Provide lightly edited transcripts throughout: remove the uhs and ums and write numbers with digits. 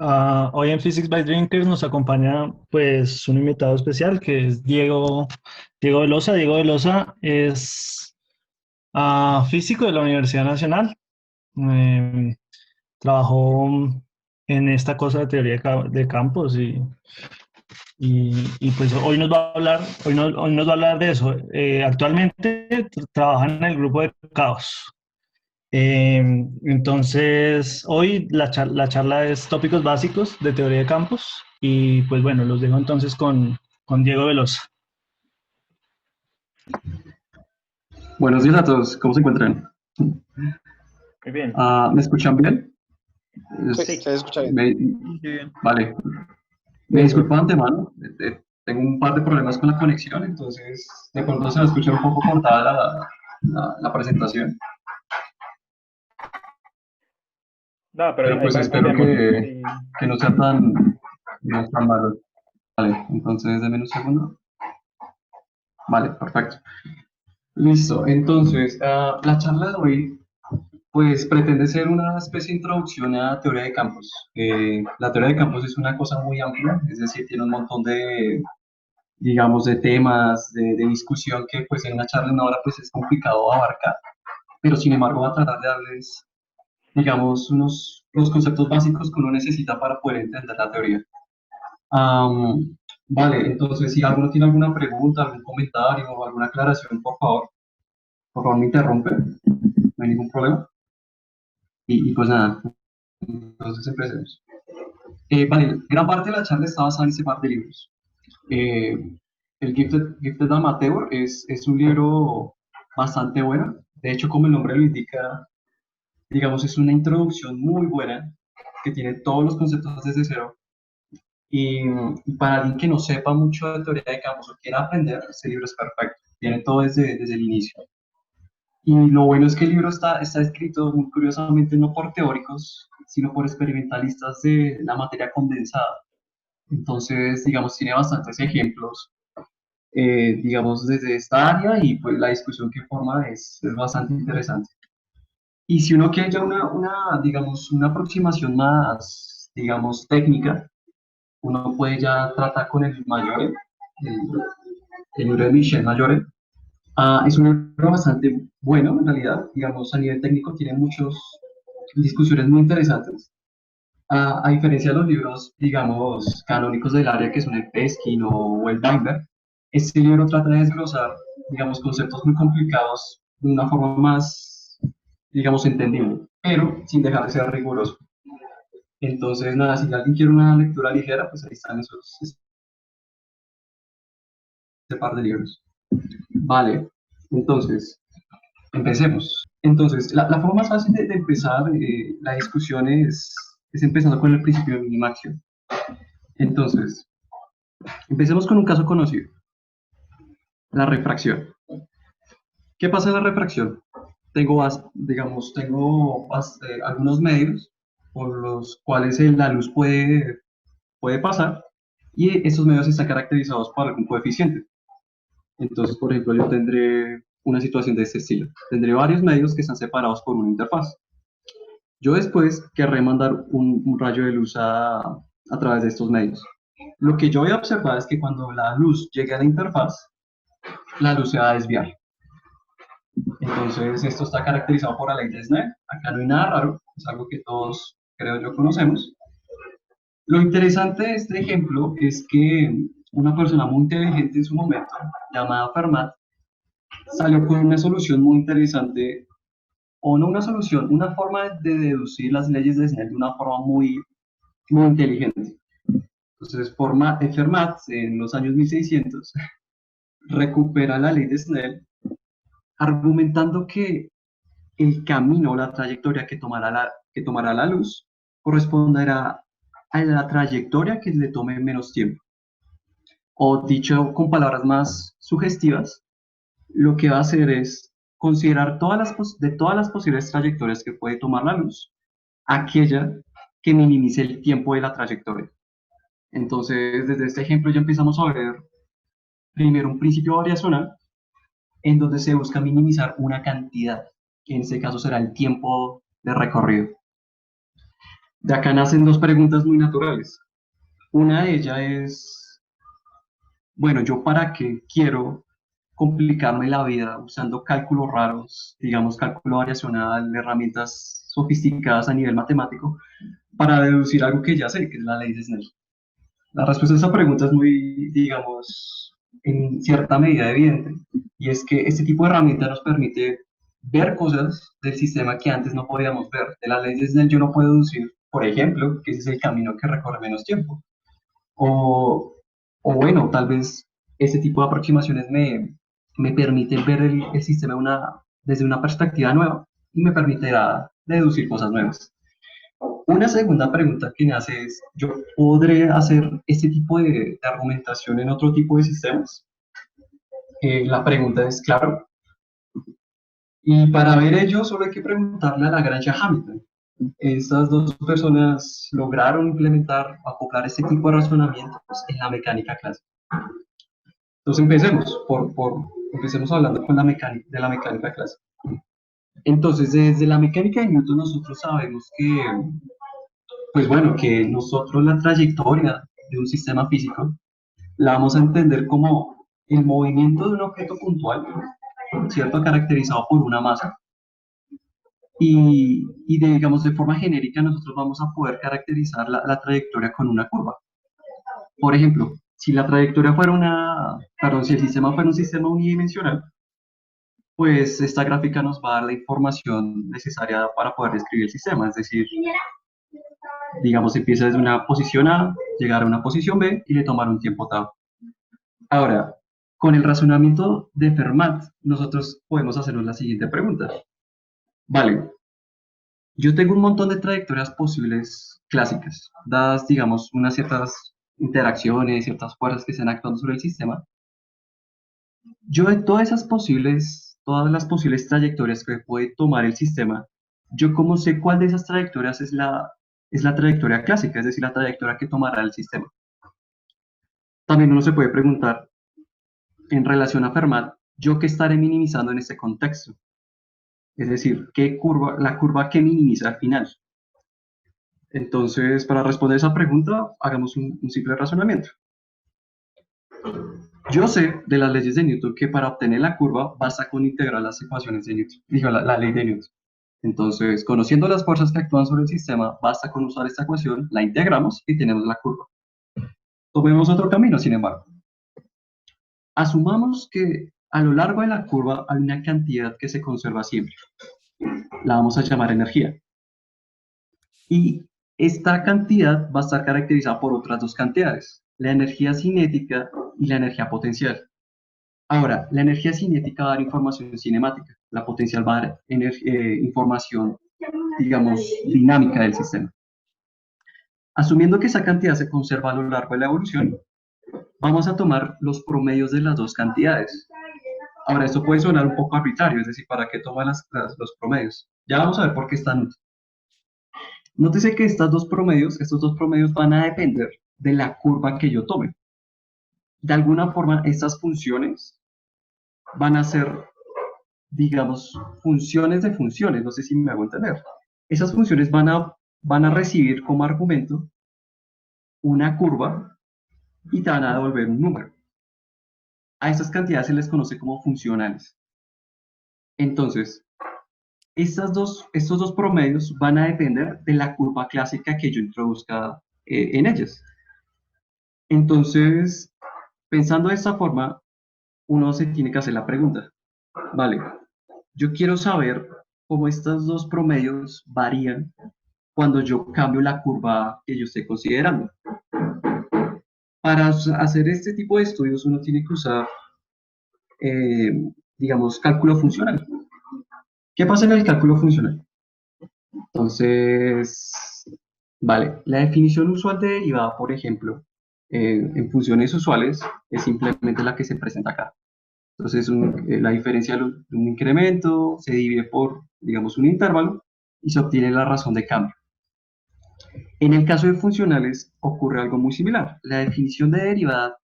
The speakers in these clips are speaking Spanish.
Hoy en Physics by Drinkers nos acompaña pues un invitado especial que es Diego Velosa. Diego Velosa es físico de la Universidad Nacional. Eh, Trabajó en esta cosa de teoría de campos y, pues hoy nos va a hablar, hoy nos va a hablar de eso. Actualmente trabaja en el grupo de Caos. Entonces, hoy la charla es tópicos básicos de teoría de campos y pues bueno, los dejo entonces con Diego Velosa. Buenos días a todos, ¿cómo se encuentran? Muy bien. ¿Me escuchan bien? Sí, Es- se escucha bien. me- Sí, bien. vale, me Bien, disculpo bien. de antemano, tengo un par de problemas con la conexión, entonces de pronto se va a escuchar un poco cortada la presentación, No, pero pero ahí pues espero entendemos. Sí. que no sea tan malo. Vale, entonces denme un segundo. Vale, perfecto. Listo, entonces la charla de hoy pues pretende ser una especie de introducción a teoría de campos. La teoría de campos es una cosa muy amplia, es decir, tiene un montón de, digamos, de temas de discusión que pues en una charla de una hora pues es complicado abarcar, pero sin embargo va a tratar de darles, digamos, los conceptos básicos que uno necesita para poder entender la teoría. Vale, entonces si alguno tiene alguna pregunta, algún comentario o alguna aclaración, por favor me interrumpe, no hay ningún problema. Y pues nada, entonces empecemos. Vale, gran parte de la charla está basada en ese par de libros. Eh, el Gifted Amateur es un libro bastante bueno. De hecho, como el nombre lo indica, digamos, es una introducción muy buena que tiene todos los conceptos desde cero. Y para alguien que no sepa mucho de teoría de campos o quiera aprender, este libro es perfecto. Tiene todo desde el inicio. Y lo bueno es que el libro está escrito muy curiosamente no por teóricos, sino por experimentalistas de la materia condensada. Entonces, digamos, tiene bastantes ejemplos, digamos, desde esta área y pues la discusión que forma es bastante interesante. Y si uno quiere ya digamos, una aproximación más, digamos, técnica, uno puede ya tratar con el Mayore, el libro de Michel Mayore. Es un libro bastante bueno, en realidad, digamos, a nivel técnico tiene muchas discusiones muy interesantes. A diferencia de los libros, digamos, canónicos del área que son el Peskin o el Weinberg, este libro trata de desglosar, digamos, conceptos muy complicados de una forma más, digamos, entendible, pero sin dejar de ser riguroso. Entonces, nada, si alguien quiere una lectura ligera, pues ahí están este par de libros. Vale, entonces, empecemos. Entonces, la forma más fácil de empezar la discusión es empezando con el principio de minimaxio. Entonces, empecemos con un caso conocido, la refracción. ¿Qué pasa en la refracción? Digamos, algunos medios por los cuales la luz puede pasar y estos medios están caracterizados por algún coeficiente. Entonces, por ejemplo, yo tendré una situación de este estilo. Tendré varios medios que están separados por una interfaz. Yo después querré mandar un rayo de luz a través de estos medios. Lo que yo voy a observar es que cuando la luz llegue a la interfaz, la luz se va a desviar. Entonces, esto está caracterizado por la ley de Snell. Acá no hay nada raro, es algo que todos, creo yo, conocemos. Lo interesante de este ejemplo es que una persona muy inteligente en su momento, llamada Fermat, salió con una solución muy interesante, o no una solución, una forma de deducir las leyes de Snell de una forma muy inteligente. Entonces, Fermat, en los años 1600, recupera la ley de Snell argumentando que el camino o la trayectoria que tomará la luz corresponderá a la trayectoria que le tome menos tiempo. O dicho con palabras más sugestivas, lo que va a hacer es considerar de todas las posibles trayectorias que puede tomar la luz, aquella que minimice el tiempo de la trayectoria. Entonces, desde este ejemplo ya empezamos a ver primero un principio variacional en donde se busca minimizar una cantidad, que en este caso será el tiempo de recorrido. De acá nacen dos preguntas muy naturales. Una de ellas es, bueno, ¿yo para qué quiero complicarme la vida usando cálculos raros, digamos cálculo variacional, herramientas sofisticadas a nivel matemático, para deducir algo que ya sé, que es la ley de Snell? La respuesta a esa pregunta es muy, digamos, en cierta medida evidente, y es que este tipo de herramienta nos permite ver cosas del sistema que antes no podíamos ver. De la ley de Snell yo no puedo deducir, por ejemplo, que ese es el camino que recorre menos tiempo. O, o bueno, tal vez ese tipo de aproximaciones me permiten ver el sistema desde una perspectiva nueva y me permitirá deducir cosas nuevas. Una segunda pregunta que nace es, ¿yo podré hacer este tipo de argumentación en otro tipo de sistemas? La pregunta es, claro, y para ver ello solo hay que preguntarle a Lagrange y a Hamilton. Estas dos personas lograron implementar, acoplar este tipo de razonamientos en la mecánica clásica. Entonces empecemos hablando con de la mecánica clásica. Entonces, desde la mecánica de Newton nosotros sabemos que, pues bueno, que nosotros la trayectoria de un sistema físico la vamos a entender como el movimiento de un objeto puntual, ¿cierto? Caracterizado por una masa. Digamos, de forma genérica nosotros vamos a poder caracterizar la trayectoria con una curva. Por ejemplo, si la trayectoria fuera perdón, si el sistema fuera un sistema unidimensional, pues esta gráfica nos va a dar la información necesaria para poder describir el sistema. Es decir, digamos, empieza desde una posición A, llegar a una posición B y le tomar un tiempo tau. Ahora, con el razonamiento de Fermat, nosotros podemos hacernos la siguiente pregunta. Vale, yo tengo un montón de trayectorias posibles clásicas, dadas, digamos, unas ciertas interacciones, ciertas fuerzas que están actuando sobre el sistema. Yo de todas las posibles trayectorias que puede tomar el sistema, yo cómo sé cuál de esas trayectorias es la trayectoria clásica, es decir, la trayectoria que tomará el sistema. También uno se puede preguntar, en relación a Fermat, ¿yo qué estaré minimizando en este contexto? Es decir, la curva que minimiza al final. Entonces, para responder esa pregunta, hagamos un simple razonamiento. Yo sé de las leyes de Newton que para obtener la curva basta con integrar las ecuaciones de Newton, digo, la ley de Newton. Entonces, conociendo las fuerzas que actúan sobre el sistema, basta con usar esta ecuación, la integramos y tenemos la curva. Tomemos otro camino, sin embargo. Asumamos que a lo largo de la curva hay una cantidad que se conserva siempre. La vamos a llamar energía. Y esta cantidad va a estar caracterizada por otras dos cantidades, la energía cinética y la energía potencial. Ahora, la energía cinética va a dar información cinemática, la potencial va a dar información, digamos, dinámica del sistema. Asumiendo que esa cantidad se conserva a lo largo de la evolución, vamos a tomar los promedios de las dos cantidades. Ahora, esto puede sonar un poco arbitrario, es decir, ¿para qué toman los promedios? Ya vamos a ver por qué están. Nótese que estos dos promedios van a depender de la curva que yo tome. De alguna forma, estas funciones van a ser, digamos, funciones de funciones, no sé si me hago entender. Esas funciones van a recibir como argumento una curva y te van a devolver un número. A estas cantidades se les conoce como funcionales. Entonces, estos dos promedios van a depender de la curva clásica que yo introduzca en ellas. Entonces, pensando de esta forma, uno se tiene que hacer la pregunta, vale, yo quiero saber cómo estos dos promedios varían cuando yo cambio la curva que yo esté considerando. Para hacer este tipo de estudios uno tiene que usar, eh, digamos, cálculo funcional. ¿Qué pasa en el cálculo funcional? Entonces, vale, la definición usual de derivada, por ejemplo, en funciones usuales es simplemente la que se presenta acá. Entonces, la diferencia de un incremento se divide por, digamos, un intervalo y se obtiene la razón de cambio. En el caso de funcionales ocurre algo muy similar. La definición de derivada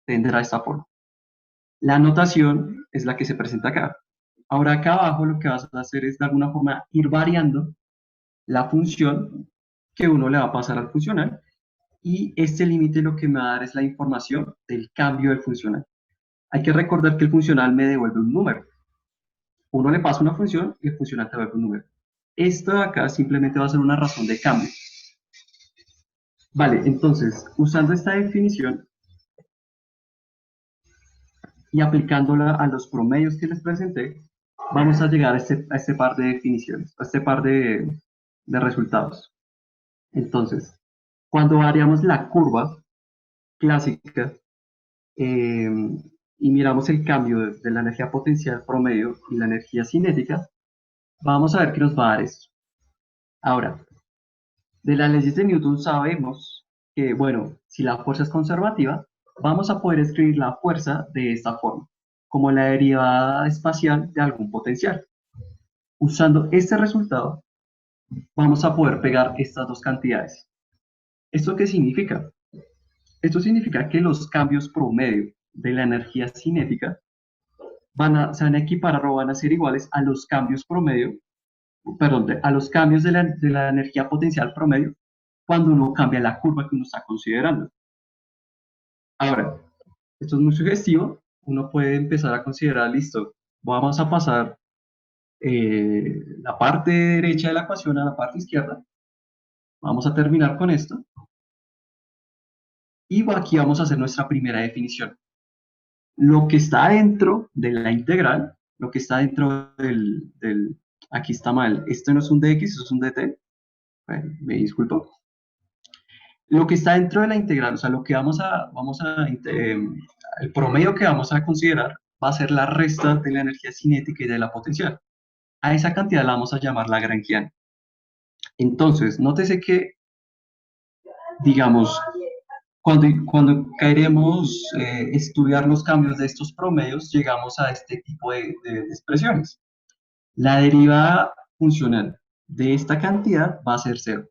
tendrá esta forma. La notación es la que se presenta acá. Ahora acá abajo lo que vas a hacer es de alguna forma ir variando la función que uno le va a pasar al funcional, y este límite lo que me va a dar es la información del cambio del funcional. Hay que recordar que el funcional me devuelve un número. Uno le pasa una función y el funcional te devuelve un número. Esto de acá simplemente va a ser una razón de cambio. Vale, entonces, usando esta definición y aplicándola a los promedios que les presenté, vamos a llegar a este par de definiciones, a este par de resultados. Entonces, cuando variamos la curva clásica eh, y miramos el cambio de la energía potencial promedio y la energía cinética, vamos a ver que nos va a dar esto. Ahora, de las leyes de Newton sabemos que, bueno, si la fuerza es conservativa, vamos a poder escribir la fuerza de esta forma, como la derivada espacial de algún potencial. Usando este resultado, vamos a poder pegar estas dos cantidades. ¿Esto qué significa? Esto significa que los cambios promedio de la energía cinética se van a equiparar o van a ser iguales a los cambios promedio, perdón, a los cambios de la energía potencial promedio cuando uno cambia la curva que uno está considerando. Ahora, esto es muy sugestivo, uno puede empezar a considerar, listo, vamos a pasar la parte derecha de la ecuación a la parte izquierda, vamos a terminar con esto, y aquí vamos a hacer nuestra primera definición. Lo que está dentro de la integral, lo que está dentro aquí está mal, esto no es un dx, esto es un dt, bueno, me disculpo. Lo que está dentro de la integral, o sea, lo que el promedio que vamos a considerar va a ser la resta de la energía cinética y de la potencial. A esa cantidad la vamos a llamar lagrangiana. Entonces, nótese que, digamos, cuando queremos estudiar los cambios de estos promedios, llegamos a este tipo de expresiones. La derivada funcional de esta cantidad va a ser cero.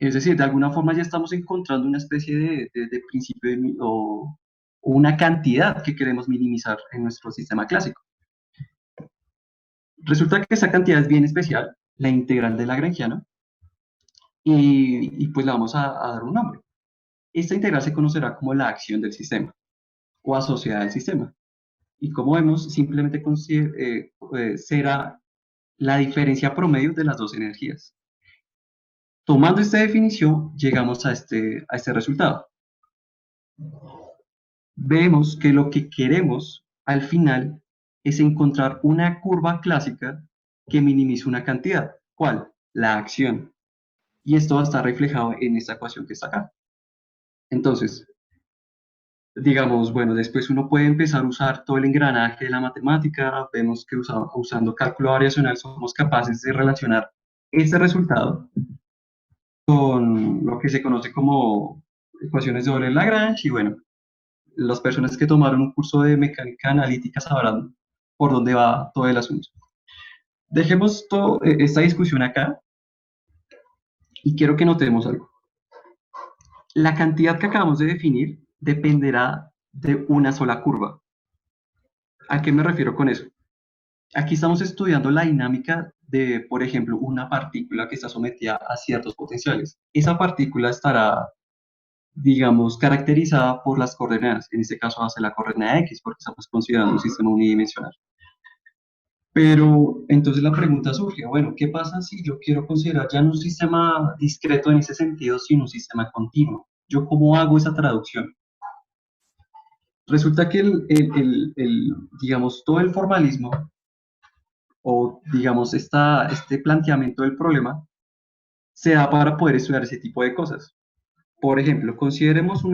Es decir, de alguna forma ya estamos encontrando una especie de principio o una cantidad que queremos minimizar en nuestro sistema clásico. Resulta que esa cantidad es bien especial, la integral de Lagrangiano, y pues le vamos a dar un nombre. Esta integral se conocerá como la acción del sistema o asociada del sistema. Y como vemos, simplemente será la diferencia promedio de las dos energías. Tomando esta definición, llegamos a este resultado. Vemos que lo que queremos al final es encontrar una curva clásica que minimice una cantidad. ¿Cuál? La acción. Y esto va a estar reflejado en esta ecuación que está acá. Entonces, digamos, bueno, después uno puede empezar a usar todo el engranaje de la matemática. Vemos que usando cálculo variacional somos capaces de relacionar este resultado con lo que se conoce como ecuaciones de doble Lagrange. Y bueno, las personas que tomaron un curso de mecánica analítica sabrán por dónde va todo el asunto. Dejemos esta discusión acá y quiero que notemos algo. La cantidad que acabamos de definir dependerá de una sola curva. ¿A qué me refiero con eso? Aquí estamos estudiando la dinámica de, por ejemplo, una partícula que está sometida a ciertos potenciales. Esa partícula estará, digamos, caracterizada por las coordenadas. En este caso va a ser la coordenada X, porque estamos considerando un sistema unidimensional. Pero entonces la pregunta surge, bueno, ¿qué pasa si yo quiero considerar ya no un sistema discreto en ese sentido, sino un sistema continuo? ¿Yo cómo hago esa traducción? Resulta que digamos, todo el formalismo o, digamos, este planteamiento del problema se da para poder estudiar ese tipo de cosas. Por ejemplo, consideremos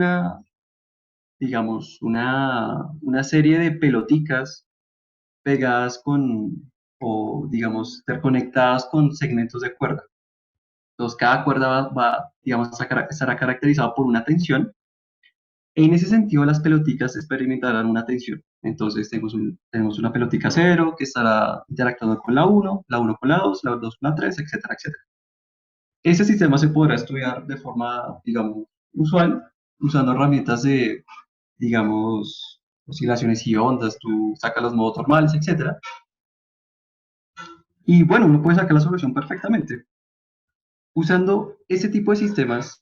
digamos, una serie de peloticas pegadas o digamos, interconectadas con segmentos de cuerda. Entonces, cada cuerda digamos, estará caracterizada por una tensión. En ese sentido, las peloticas experimentarán una tensión. Entonces, tenemos una pelotica cero que estará interactuando con la 1 con la 2 con la 3, etcétera, etcétera. Ese sistema se podrá estudiar de forma, digamos, usual, usando herramientas digamos, oscilaciones y ondas, tú sacas los modos normales, etcétera. Y bueno, uno puede sacar la solución perfectamente. Usando ese tipo de sistemas,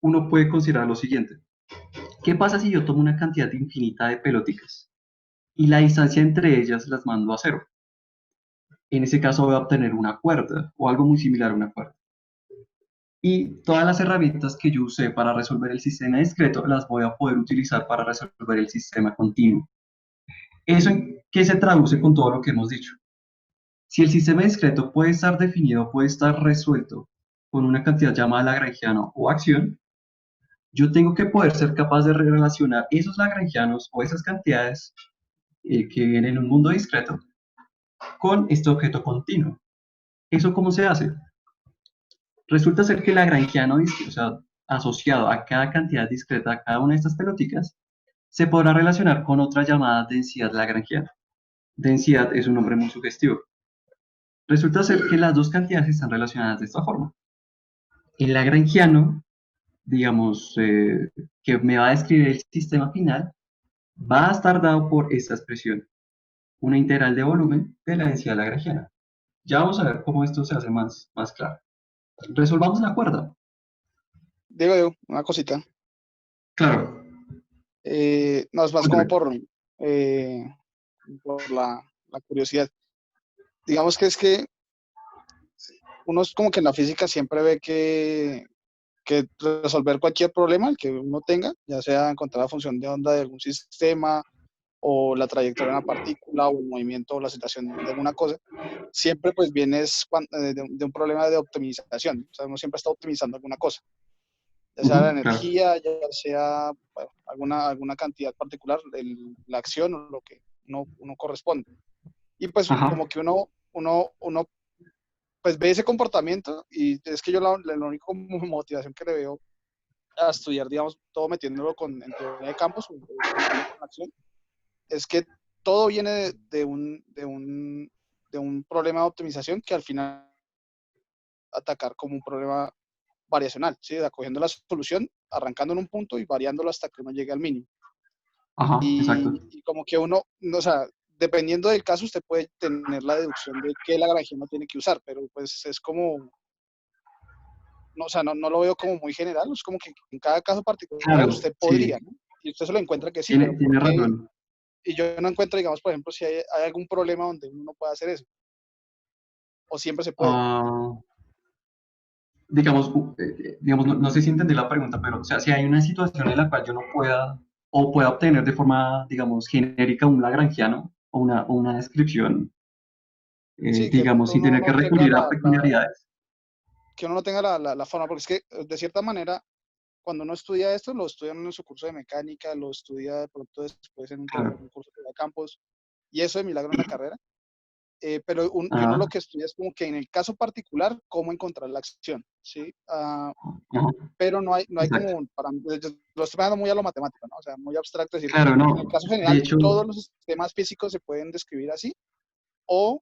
uno puede considerar lo siguiente. ¿Qué pasa si yo tomo una cantidad infinita de pelotitas y la distancia entre ellas las mando a cero? En ese caso voy a obtener una cuerda o algo muy similar a una cuerda. Y todas las herramientas que yo usé para resolver el sistema discreto las voy a poder utilizar para resolver el sistema continuo. ¿Eso en qué se traduce con todo lo que hemos dicho? Si el sistema discreto puede estar definido, puede estar resuelto con una cantidad llamada lagrangiano o acción, yo tengo que poder ser capaz de relacionar esos lagrangianos o esas cantidades que vienen en un mundo discreto con este objeto continuo. ¿Eso cómo se hace? Resulta ser que el lagrangiano, o sea, asociado a cada cantidad discreta, a cada una de estas pelotitas, se podrá relacionar con otra llamada densidad lagrangiana. Densidad es un nombre muy sugestivo. Resulta ser que las dos cantidades están relacionadas de esta forma. El lagrangiano, digamos, que me va a describir el sistema final, va a estar dado por esta expresión, una integral de volumen de la densidad lagrangiana. Ya vamos a ver cómo esto se hace más claro. Resolvamos la cuerda. Diego, una cosita. Claro. No, es más como Cuéntame. por la curiosidad. Digamos que es que uno es como que en la física siempre ve que resolver cualquier problema que uno tenga, ya sea encontrar la función de onda de algún sistema o la trayectoria de una partícula o el movimiento o la situación de alguna cosa, siempre pues viene de un problema de optimización. O sea, uno siempre está optimizando alguna cosa, ya sea la Claro. energía, ya sea bueno, alguna cantidad particular, la acción o lo que uno corresponde. Y pues Ajá. como que uno pues ve ese comportamiento y es que yo la única motivación que le veo a estudiar, digamos, todo metiéndolo en teoría de campos, metiéndolo con acción, es que todo viene de un problema de optimización que al final atacar como un problema variacional, ¿sí? Acogiendo la solución, arrancando en un punto y variándolo hasta que uno llegue al mínimo. Ajá, exacto. Y como que uno, o sea, dependiendo del caso, usted puede tener la deducción de qué lagrangiano tiene que usar, pero pues es como, no, o sea, no lo veo como muy general, es como que en cada caso particular Claro, usted sí, podría, ¿no? Y usted se lo encuentra que sí, tiene, pero ¿por tiene qué? razón. Y yo no encuentro, digamos, por ejemplo, si hay algún problema donde uno no pueda hacer eso, o siempre se puede. Ah, digamos no sé si entendí la pregunta, pero o sea, si hay una situación en la cual yo no pueda o pueda obtener de forma, digamos, genérica un lagrangiano o una descripción, Sí, que de digamos, pronto sin uno tener que no tenga recurrir a peculiaridades. que uno no tenga la forma, porque es que de cierta manera, cuando uno estudia esto, lo estudia en su curso de mecánica, lo estudia de pronto después en Claro. un curso de campos, y eso de milagro en la carrera. Pero y uno lo Ajá, que estudia es como que en el caso particular, cómo encontrar la acción, ¿sí? ajá, Pero no hay exacto. como, yo lo estoy poniendo muy a lo matemático, ¿no? O sea, muy abstracto, es decir, Claro, en el no. caso De general, hecho, todos los sistemas físicos se pueden describir así, o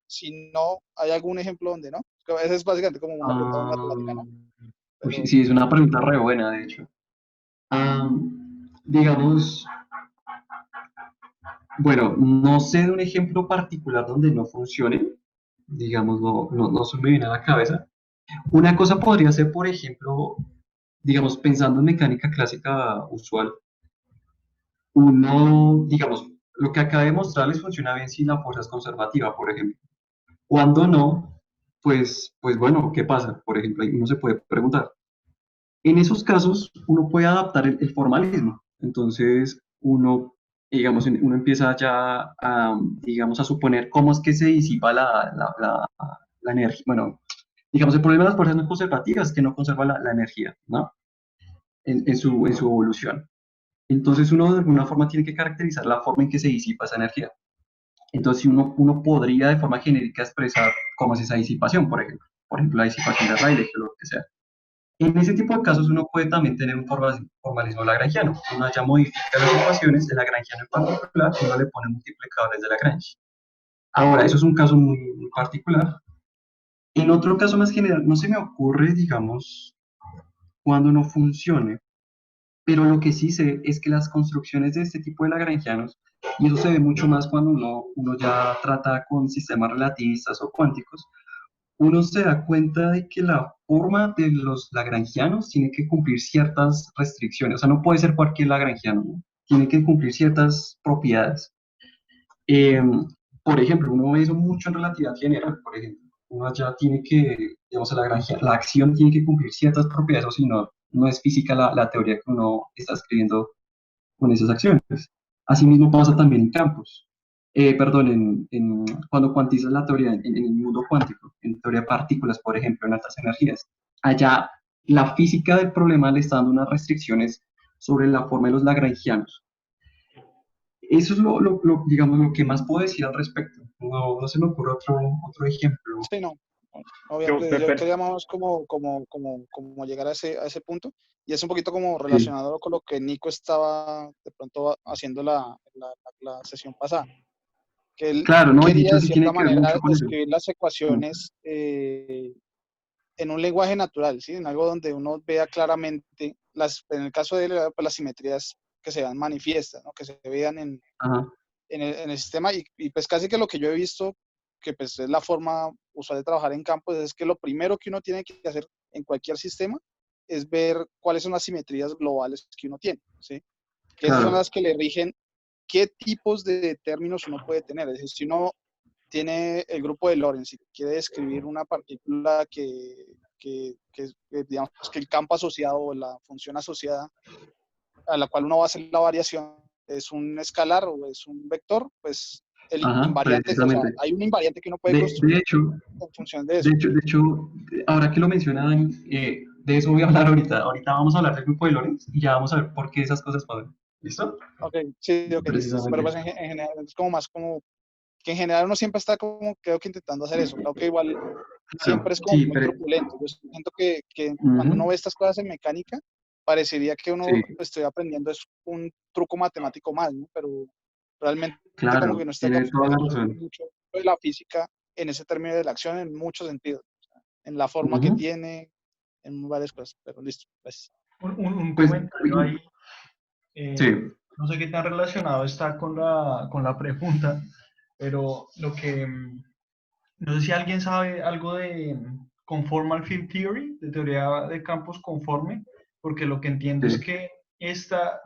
si no, hay algún ejemplo donde no. Esa es básicamente como una pregunta muy matemática, ah, ¿no? pues sí, Pero sí, es una pregunta re buena, de hecho. Digamos, bueno, no sé de un ejemplo particular donde no funcione, digamos, no se me viene a la cabeza. Una cosa podría ser, por ejemplo, digamos, pensando en mecánica clásica usual, uno, digamos, lo que acaba de mostrarles funciona bien si la fuerza es conservativa, por ejemplo. Cuando no, pues bueno, ¿qué pasa? Por ejemplo, ahí uno se puede preguntar. En esos casos, uno puede adaptar el formalismo. Entonces, uno, digamos, uno empieza ya a, digamos, a suponer cómo es que se disipa la energía. Bueno, digamos, el problema de las fuerzas no conservativas es que no conserva la energía, ¿no? En su evolución. Entonces, uno de alguna forma tiene que caracterizar la forma en que se disipa esa energía. Entonces, uno podría de forma genérica expresar cómo es esa disipación, por ejemplo, la disipación de Rayleigh o lo que sea. En ese tipo de casos uno puede también tener un formalismo lagrangiano. Uno ya modifica las ecuaciones de lagrangiano en particular y uno le pone multiplicadores de Lagrange. Ahora, eso es un caso muy particular. En otro caso más general, no se me ocurre, digamos, cuando no funcione, pero lo que sí sé es que las construcciones de este tipo de lagrangianos, y eso se ve mucho más cuando uno ya trata con sistemas relativistas o cuánticos, uno se da cuenta de que la forma de los lagrangianos tiene que cumplir ciertas restricciones. O sea, no puede ser cualquier lagrangiano, ¿no? Tiene que cumplir ciertas propiedades. Eh, por ejemplo, uno ve eso mucho en relatividad general, por ejemplo. Uno ya tiene que, digamos, la acción tiene que cumplir ciertas propiedades, o si no, no es física la teoría que uno está escribiendo con esas acciones. Asimismo pasa también en campos. Perdón, cuando cuantizas la teoría en el mundo cuántico, en teoría de partículas, por ejemplo, en altas energías. Allá la física del problema le está dando unas restricciones sobre la forma de los lagrangianos. Eso es digamos, lo que más puedo decir al respecto. No se me ocurre otro ejemplo. Sí, no. Yo, Obviamente, yo quería más como llegar a ese punto, y es un poquito como Sí, relacionado con lo que Nico estaba de pronto haciendo la sesión pasada, que él claro, ¿no? Y de quería hecho de sí tiene cierta que ver manera mucho con eso. escribir las Mm. ecuaciones en un lenguaje natural, ¿sí? En algo donde uno vea claramente, en el caso de él, pues, las simetrías que se vean manifiestas, ¿no? Que se vean Ajá, en el sistema, y pues casi que lo que yo he visto, que pues es la forma usual de trabajar en campos, es que lo primero que uno tiene que hacer en cualquier sistema es ver cuáles son las simetrías globales que uno tiene, ¿sí? Que esas son claro. las que le rigen qué tipos de términos uno puede tener. Es decir, si uno tiene el grupo de Lorentz y quiere describir una partícula digamos que el campo asociado o la función asociada a la cual uno va a hacer la variación es un escalar o es un vector, pues el Ajá, invariante, o sea, precisamente. hay un invariante que uno puede De construir hecho, en función de eso. de hecho, ahora que lo menciona Dani, de eso voy a hablar ahorita. Ahorita vamos a hablar del grupo de Lorentz y ya vamos a ver por qué esas cosas pasan. ¿Listo? Ok, sí, ok, listo. Pero Precisamente. pues en general es como más como que en general uno siempre está como, creo que intentando hacer eso. Creo que igual Claro, siempre es como sí, muy truculento. Yo siento que cuando uno ujú, ve estas cosas en mecánica, parecería que uno sí, estoy aprendiendo es un truco matemático más, ¿no? Pero realmente como que claro, no está tiene toda la ejerciendo razón. mucho de la física en ese término de la acción en muchos sentidos, en la forma que Ujú, tiene, en varias cosas. Pero listo, pues. un pues, comentario ahí, sí, no sé qué tan relacionado está con la pregunta, pero no sé si alguien sabe algo de conformal field theory, de teoría de campos conforme, porque lo que entiendo es sí, que esta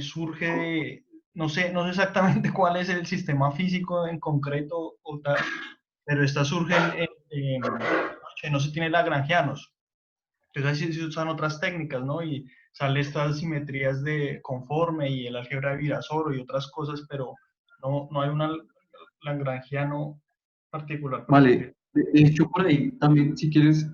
surge de, no sé exactamente cuál es el sistema físico en concreto o tal, pero esta surge que no se tiene lagrangianos. Entonces ahí se usan otras técnicas, ¿no? Y sale estas simetrías de conforme y el álgebra de Virasoro y otras cosas, pero no hay un lagrangiano particular, por así vale. decirlo. De hecho, por ahí también, si quieres,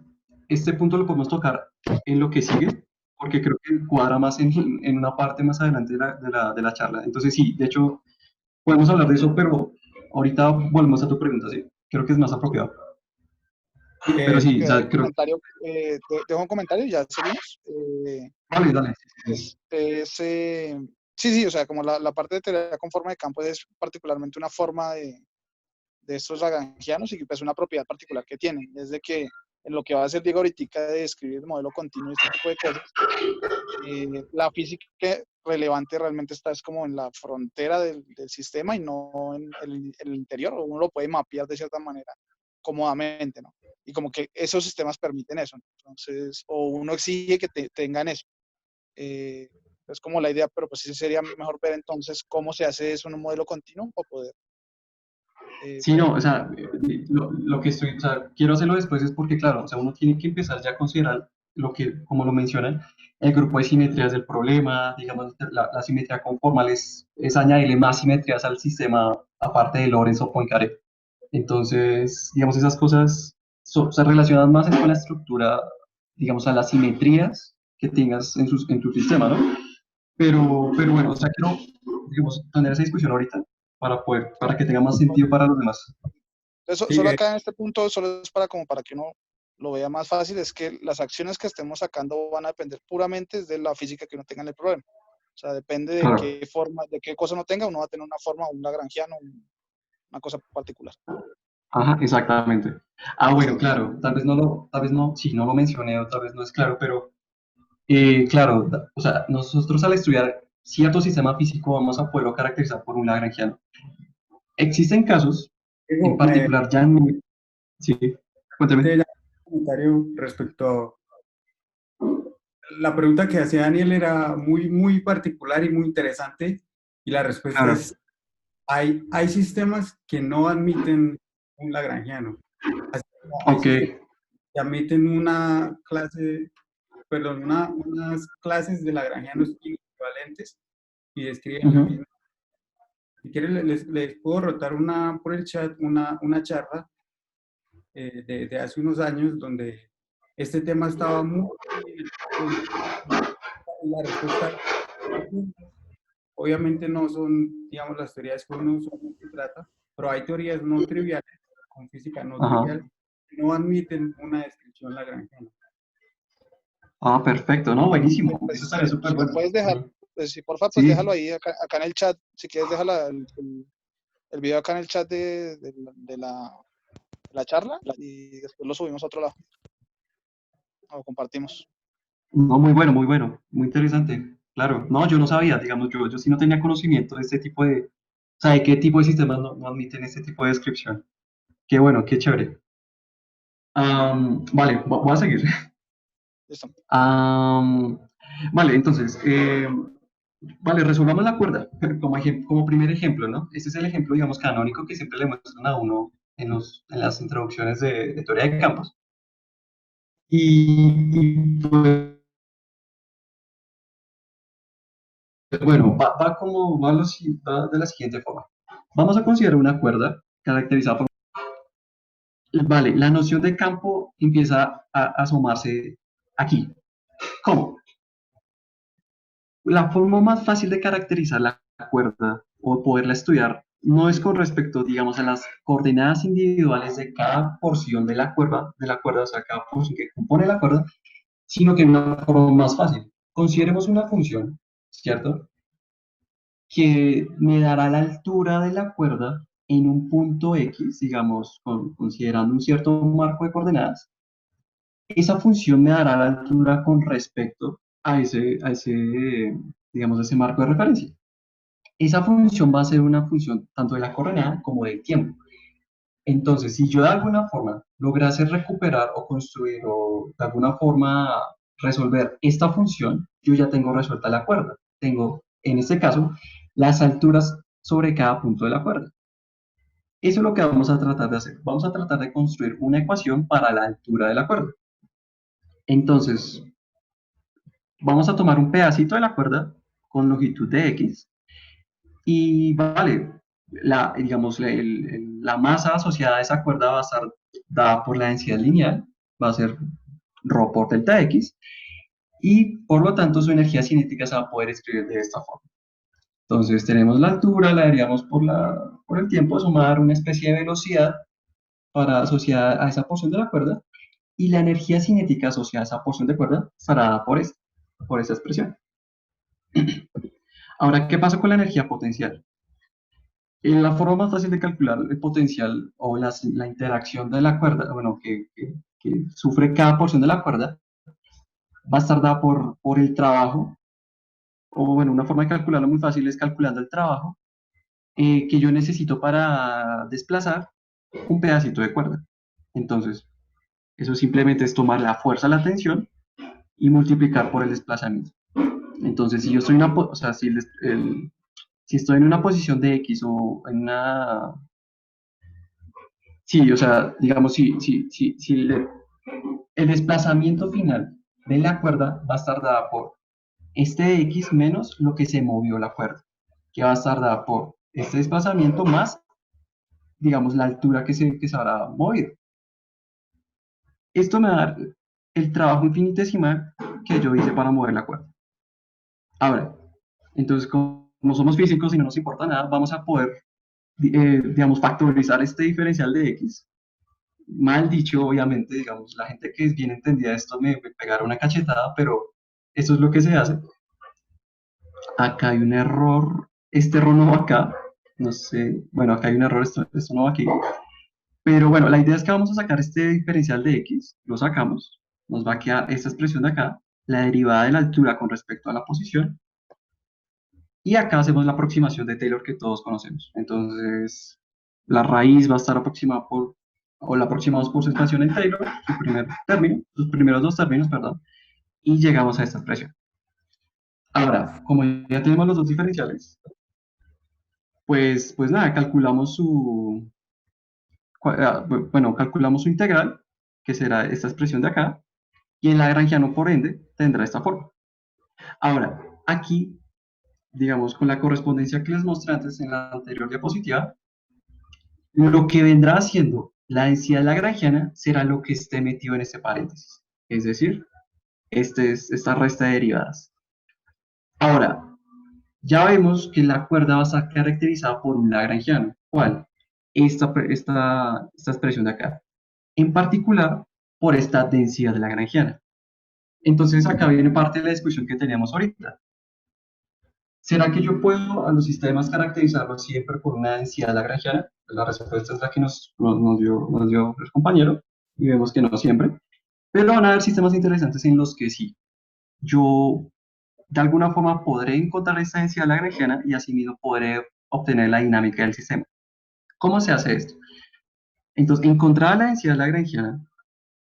este punto lo podemos tocar en lo que sigue, porque creo que cuadra más en una parte más adelante de la charla. Entonces, sí, de hecho, podemos hablar de eso, pero ahorita volvemos a tu pregunta, sí. Creo que es más apropiado. Pero sí, o Que hay sea, un creo. comentario, dejo un comentario y ya seguimos. Dale, dale. Sí, Es, es, eh, sí, sí, o sea, como la parte de teoría conforme de campo es particularmente una forma de estos lagrangianos y pues una propiedad particular que tienen. Es de que en lo que va a hacer Diego ahorita de describir el modelo continuo y este tipo de cosas, la física relevante realmente está es como en la frontera del sistema y no en el interior, o uno lo puede mapear de cierta manera cómodamente, ¿no? Y como que esos sistemas permiten eso, ¿no? Entonces, o uno exige que tengan eso. Eh, es como la idea, pero pues sí sería mejor ver entonces cómo se hace eso en un modelo continuo para poder sí, ver. no, o sea, lo que estoy, o sea, quiero hacerlo después es porque, claro, o sea, uno tiene que empezar ya a considerar lo que, como lo mencionan, el grupo de simetrías del problema, digamos, la simetría conformal es añadirle más simetrías al sistema aparte de Lorentz o Poincaré. Entonces, digamos, esas cosas se relacionan más con la estructura, digamos, a las simetrías que tengas en tu sistema, ¿no? Pero bueno, o sea, quiero, digamos, tener esa discusión ahorita para que tenga más sentido para los demás. Eso, Sí, solo acá en este punto, solo es para como para que uno lo vea más fácil, es que las acciones que estemos sacando van a depender puramente de la física que uno tenga en el problema. O sea, depende de Claro. qué forma, de qué cosa uno tenga, uno va a tener una forma, un lagrangiano, una cosa particular. Ajá, exactamente. Ah, bueno, Listo. claro, tal vez no, sí, no lo mencioné, o tal vez no es claro, pero claro, o sea, nosotros al estudiar cierto sistema físico vamos a poderlo caracterizar por un lagrangiano. Existen casos, en Diego, particular ya en, sí, Cuénteme. Un comentario respecto a la pregunta que hacía Daniel era muy particular y muy interesante, y la respuesta Claro. es, hay sistemas que no admiten un lagrangiano. Así como hay Ok. sistemas que admiten una clase, perdón, unas clases de lagrangianos equivalentes y describen la Ujú. misma. Si quieren, les puedo rotar por el chat una charla de hace unos años donde este tema estaba muy la respuesta. Obviamente no son, digamos, las teorías que uno usualmente trata, pero hay teorías no triviales, con física no Ajá. trivial, que no admiten una descripción lagrangiana. Ah, perfecto, ¿no? Buenísimo. Eso Pues estaría súper si lo bueno. puedes dejar, Ujú. pues si porfa, pues déjalo Sí. ahí acá en el chat. Si quieres, déjala el video acá en el chat de la charla y después lo subimos a otro lado. O lo compartimos. No, muy bueno, muy bueno. Muy interesante. Claro. No, yo no sabía, digamos, yo sí no tenía conocimiento de este tipo de, o sea, de qué tipo de sistemas no admiten este tipo de descripción. Qué bueno, qué chévere. Vale, voy a seguir. Listo. Am, vale, entonces, vale, resolvamos la cuerda como primer ejemplo, ¿no? Este es el ejemplo, digamos, canónico que siempre le muestran a uno en las introducciones de teoría de campos. Pues, bueno, va de la siguiente forma. Vamos a considerar una cuerda caracterizada por... Vale, la noción de campo empieza a asomarse aquí. ¿Cómo? La forma más fácil de caracterizar la cuerda o poderla estudiar no es con respecto, digamos, a las coordenadas individuales de cada porción de la cuerda, o sea, cada porción que compone la cuerda, sino que de una forma más fácil. Consideremos una función, ¿cierto? Que me dará la altura de la cuerda en un punto X, digamos, considerando un cierto marco de coordenadas. Esa función me dará la altura con respecto digamos, a ese marco de referencia. Esa función va a ser una función tanto de la coordenada como del tiempo. Entonces, si yo de alguna forma lograse recuperar o construir o de alguna forma resolver esta función, yo ya tengo resuelta la cuerda. Tengo, en este caso, las alturas sobre cada punto de la cuerda. Eso es lo que vamos a tratar de hacer. Vamos a tratar de construir una ecuación para la altura de la cuerda. Entonces, vamos a tomar un pedacito de la cuerda con longitud de X y vale, digamos, la masa asociada a esa cuerda va a estar dada por la densidad lineal, va a ser ρ por delta X, y por lo tanto su energía cinética se va a poder escribir de esta forma. Entonces tenemos la altura, la daríamos por el tiempo, sumar una especie de velocidad para asociada a esa porción de la cuerda, y la energía cinética asociada a esa porción de cuerda estará dada por esta expresión. Ahora, ¿qué pasa con la energía potencial? La forma más fácil de calcular el potencial o la interacción de la cuerda, bueno, que sufre cada porción de la cuerda, va a estar dada por el trabajo, o bueno, una forma de calcularlo muy fácil es calculando el trabajo que yo necesito para desplazar un pedacito de cuerda. Entonces, eso simplemente es tomar la fuerza, la tensión y multiplicar por el desplazamiento. Entonces, si yo estoy en una, o sea, si estoy en una posición de X o en una... Sí, o sea, digamos, si el desplazamiento final de la cuerda va a estar dada por este de X menos lo que se movió la cuerda, que va a estar dada por este desplazamiento más, digamos, la altura que se habrá movido. Esto me va a dar el trabajo infinitesimal que yo hice para mover la cuerda. Ahora, entonces, como somos físicos y no nos importa nada, vamos a poder, digamos, factorizar este diferencial de X. Mal dicho, obviamente, digamos, la gente que es bien entendida de esto me pegará una cachetada, pero eso es lo que se hace. Acá hay un error, este error no va acá, no sé, bueno, acá hay un error, esto no va aquí. Pero bueno, la idea es que vamos a sacar este diferencial de X, lo sacamos, nos va a quedar esta expresión de acá, la derivada de la altura con respecto a la posición, y acá hacemos la aproximación de Taylor que todos conocemos. Entonces, la raíz va a estar aproximada por o la aproximamos por su expansión en Taylor, su primer término, sus primeros dos términos, perdón, y llegamos a esta expresión. Ahora, como ya tenemos los dos diferenciales, pues nada, calculamos bueno, calculamos su integral, que será esta expresión de acá, y el lagrangiano, por ende, tendrá esta forma. Ahora, aquí, digamos, con la correspondencia que les mostré antes en la anterior diapositiva, lo que vendrá haciendo la densidad lagrangiana será lo que esté metido en este paréntesis, es decir, esta resta de derivadas. Ahora, ya vemos que la cuerda va a estar caracterizada por un lagrangiano. ¿Cuál? Esta expresión de acá. En particular, por esta densidad lagrangiana. Entonces, acá viene parte de la discusión que teníamos ahorita. ¿Será que yo puedo a los sistemas caracterizarlos siempre por una densidad lagrangiana? La respuesta es la que nos dio el compañero, y vemos que no siempre. Pero van a haber sistemas interesantes en los que sí. Yo, de alguna forma, podré encontrar esta densidad lagrangiana y asimismo podré obtener la dinámica del sistema. ¿Cómo se hace esto? Entonces, encontrada la densidad lagrangiana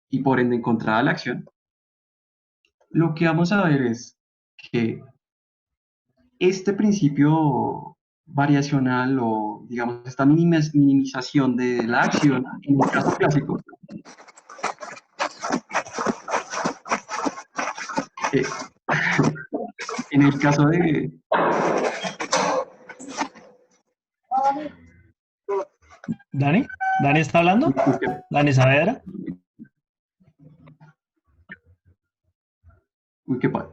y por ende encontrada la acción, lo que vamos a ver es que este principio variacional o, digamos, esta minimización de la acción, en el caso clásico, eh, en el caso de... ¿Dani? ¿Dani está hablando? ¿Dani Saavedra? Uy, qué padre.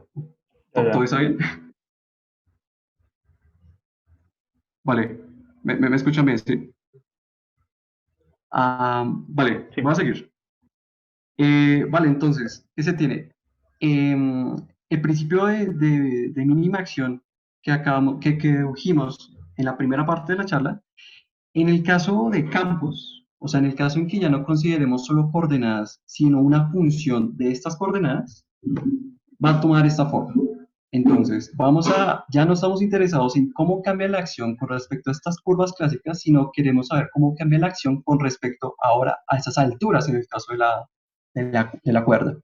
¿Todo está bien? Vale, me escuchan bien, ¿sí? Vale, Sí. voy a seguir. Vale, entonces, ¿qué se tiene? El principio de mínima acción que dedujimos en la primera parte de la charla, en el caso de campos, o sea, en el caso en que ya no consideremos solo coordenadas, sino una función de estas coordenadas, va a tomar esta forma. Entonces, ya no estamos interesados en cómo cambia la acción con respecto a estas curvas clásicas, sino queremos saber cómo cambia la acción con respecto ahora a estas alturas, en el caso de la cuerda.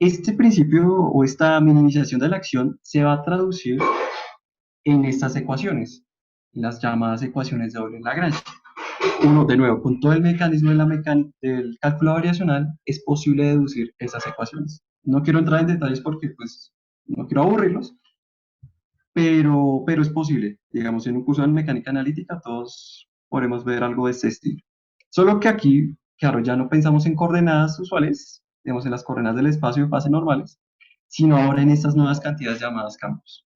Este principio o esta minimización de la acción se va a traducir en estas ecuaciones, en las llamadas ecuaciones de doble Lagrange. De nuevo, con todo el mecanismo de la mecánica del cálculo variacional, es posible deducir esas ecuaciones. No quiero entrar en detalles porque pues no quiero aburrirlos, pero es posible. Digamos, en un curso de mecánica analítica todos podremos ver algo de este estilo. Solo que aquí, claro, ya no pensamos en coordenadas usuales, digamos en las coordenadas del espacio de fase normales, sino ahora en estas nuevas cantidades llamadas campos.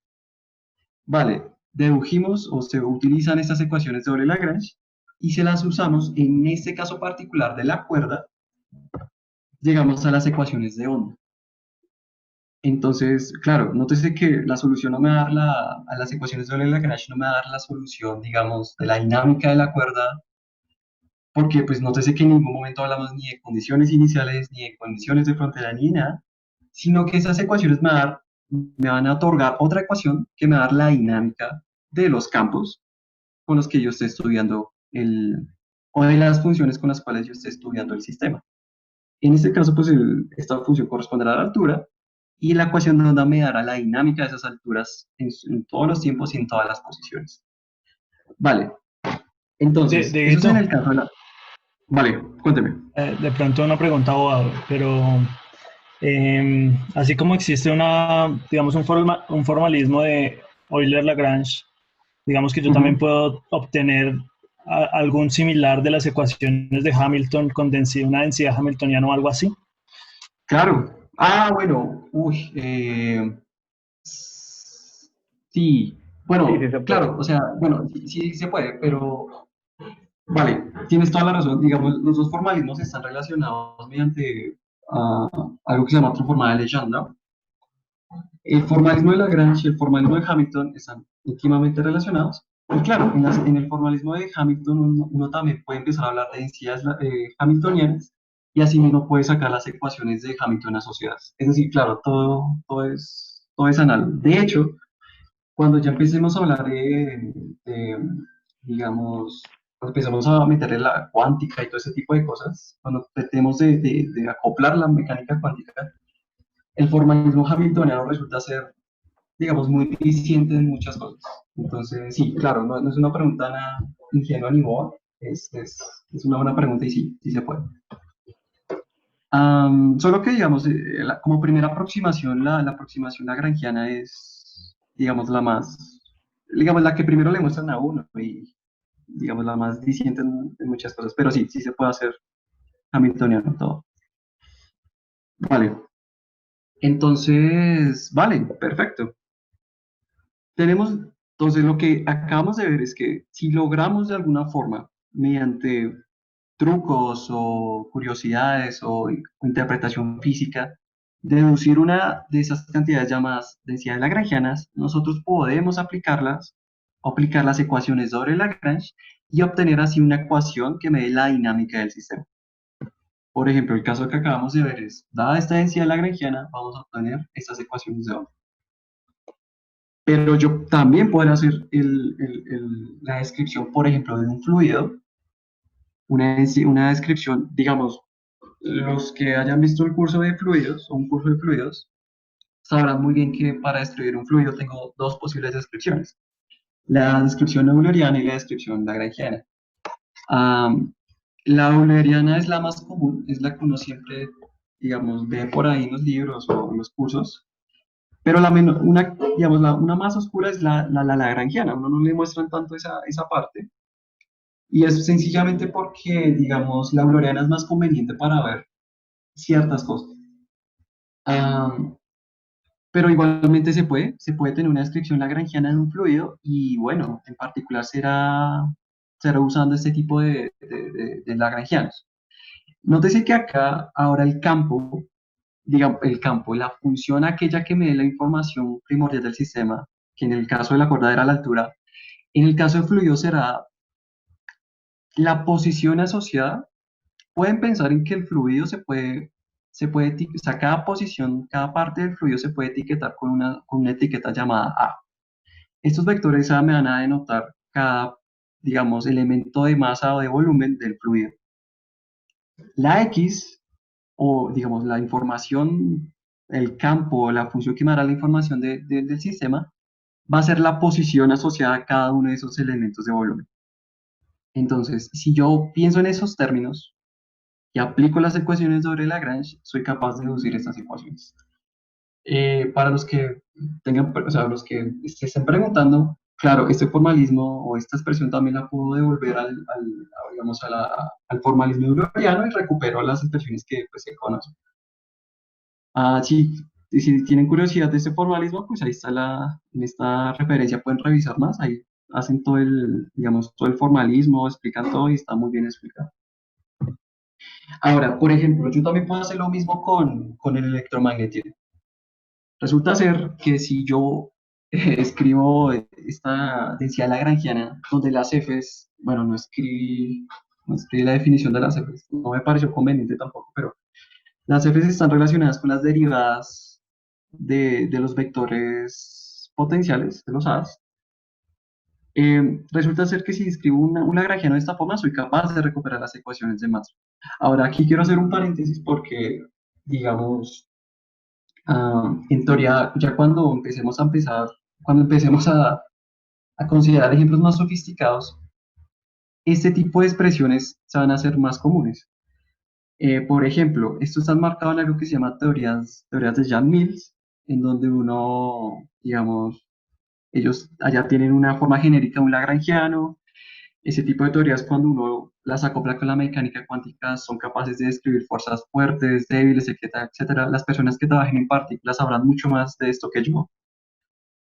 Vale, dedujimos o se utilizan estas ecuaciones de doble Lagrange y se las usamos en este caso particular de la cuerda, llegamos a las ecuaciones de onda. Entonces, claro, nótese que la solución no me va a dar a las ecuaciones de doble Lagrange no me va a dar la solución, digamos, de la dinámica de la cuerda, porque pues nótese que en ningún momento hablamos ni de condiciones iniciales, ni de condiciones de frontera, ni nada, sino que esas ecuaciones me van a otorgar otra ecuación que me va a dar la dinámica de los campos con los que yo esté estudiando o de las funciones con las cuales yo esté estudiando el sistema. En este caso, pues esta función corresponderá a la altura y la ecuación de onda me dará la dinámica de esas alturas en todos los tiempos y en todas las posiciones. Vale, entonces, eso es en el caso de la... Vale, cuénteme. De pronto una pregunta, abogado, pero así como existe digamos, un formalismo de Euler-Lagrange, digamos que yo también puedo obtener algún similar de las ecuaciones de Hamilton con una densidad hamiltoniana o algo así. Claro. Bueno, sí. Bueno, Sí, claro, o sea, bueno, sí se puede, pero vale, tienes toda la razón. Digamos, los dos formalismos están relacionados mediante algo que se llama transformada de Legendre. El formalismo de Lagrange y el formalismo de Hamilton están íntimamente relacionados. Y claro, en el formalismo de Hamilton uno también puede empezar a hablar de densidades hamiltonianas y así mismo puede sacar las ecuaciones de Hamilton asociadas. Es decir, claro, todo es análogo. De hecho, cuando ya empecemos a hablar digamos, cuando empezamos a meterle la cuántica y todo ese tipo de cosas, cuando tratemos de acoplar la mecánica cuántica, el formalismo hamiltoniano resulta ser, digamos, muy eficiente en muchas cosas. Entonces, sí, claro, no es una pregunta nada ingenua ni boba, es una buena pregunta y sí, sí se puede. Solo que, digamos, como primera aproximación, la aproximación lagrangiana es, digamos, digamos, la que primero le muestran a uno y, digamos, la más diciente en muchas cosas, pero sí, sí se puede hacer hamiltoniano todo. Vale, entonces, vale, perfecto. Entonces, lo que acabamos de ver es que si logramos de alguna forma, mediante trucos o curiosidades o interpretación física, deducir una de esas cantidades llamadas densidades lagrangianas, nosotros podemos aplicar las ecuaciones de Lagrange y obtener así una ecuación que me dé la dinámica del sistema. Por ejemplo, el caso que acabamos de ver es, dada esta densidad lagrangiana, vamos a obtener estas ecuaciones de Euler. Pero yo también puedo hacer la descripción, por ejemplo, de un fluido, una descripción, digamos, los que hayan visto el curso de fluidos o un curso de fluidos, sabrán muy bien que para describir un fluido tengo dos posibles descripciones, la descripción euleriana y la descripción lagrangiana. Am, la euleriana es la más común, es la que uno siempre, digamos, ve por ahí en los libros o en los cursos, pero digamos, una más oscura es la lagrangiana, uno no le muestran tanto esa parte, y es sencillamente porque, digamos, la euleriana es más conveniente para ver ciertas cosas. Am, pero igualmente se puede tener una descripción lagrangiana de un fluido y bueno, en particular será usando este tipo de lagrangianos. Nótese que acá ahora el campo, digamos, la función aquella que me dé la información primordial del sistema, que en el caso de la cuerda era la altura, en el caso del fluido será la posición asociada. Pueden pensar en que el fluido o sea, cada posición, cada parte del fluido se puede etiquetar con una etiqueta llamada A. Estos vectores A me van a denotar cada, digamos, elemento de masa o de volumen del fluido. La X, o digamos, la información, el campo, la función que me dará la información del sistema, va a ser la posición asociada a cada uno de esos elementos de volumen. Entonces, si yo pienso en esos términos, y aplico las ecuaciones sobre Lagrange, soy capaz de deducir estas ecuaciones. Para los que o sea, los que se estén preguntando, claro, este formalismo o esta expresión también la puedo devolver digamos, al formalismo euleriano y recupero las expresiones que pues, se conocen. Sí, y si tienen curiosidad de este formalismo, pues ahí está en esta referencia pueden revisar más, ahí hacen digamos, todo el formalismo, explican todo y está muy bien explicado. Ahora, por ejemplo, yo también puedo hacer lo mismo con el electromagnetismo. Resulta ser que si yo escribo esta densidad lagrangiana, donde las Fs, bueno, no escribí la definición de las Fs, no me pareció conveniente tampoco, pero las Fs están relacionadas con las derivadas de los vectores potenciales, de los A's. Resulta ser que si escribo un lagrangiano de esta forma, soy capaz de recuperar las ecuaciones de Maxwell. Ahora, aquí quiero hacer un paréntesis porque, digamos, en teoría, ya cuando empecemos a considerar ejemplos más sofisticados, este tipo de expresiones se van a hacer más comunes. Por ejemplo, esto está marcado en algo que se llama teorías de Yang-Mills, en donde uno, digamos, ellos allá tienen una forma genérica, un lagrangiano. Ese tipo de teorías, cuando uno las acopla con la mecánica cuántica, son capaces de describir fuerzas fuertes, débiles, etcétera, etcétera. Las personas que trabajen en partículas sabrán mucho más de esto que yo.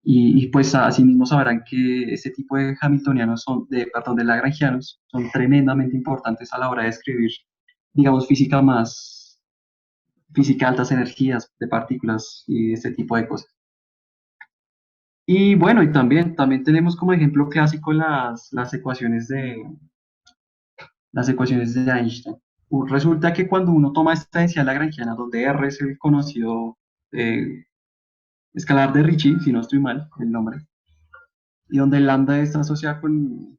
Y pues asimismo sabrán que ese tipo de hamiltonianos perdón, de lagrangianos son tremendamente importantes a la hora de escribir, digamos, física de altas energías de partículas y este tipo de cosas. Y bueno, y también tenemos como ejemplo clásico las ecuaciones de Einstein. Resulta que cuando uno toma esta densidad lagrangiana, donde R es el conocido eh, escalar de Ricci, si no estoy mal el nombre, y donde lambda está asociada con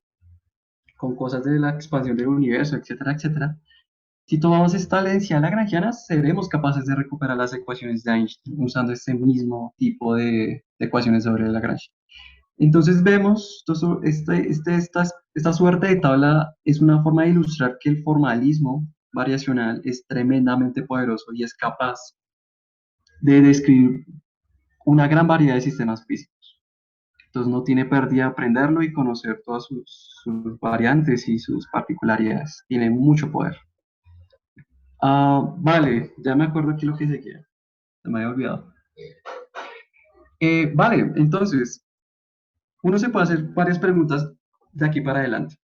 con cosas de la expansión del universo, etcétera, etcétera, si tomamos esta densidad lagrangiana, seremos capaces de recuperar las ecuaciones de Einstein usando este mismo tipo de ecuaciones sobre Lagrange. Entonces vemos, esta suerte de tabla es una forma de ilustrar que el formalismo variacional es tremendamente poderoso y es capaz de describir una gran variedad de sistemas físicos. Entonces no tiene pérdida aprenderlo y conocer todas sus variantes y sus particularidades. Tiene mucho poder. Vale, ya me acuerdo aquí lo que seguía. Se me había olvidado. Vale, entonces, uno se puede hacer varias preguntas de aquí para adelante.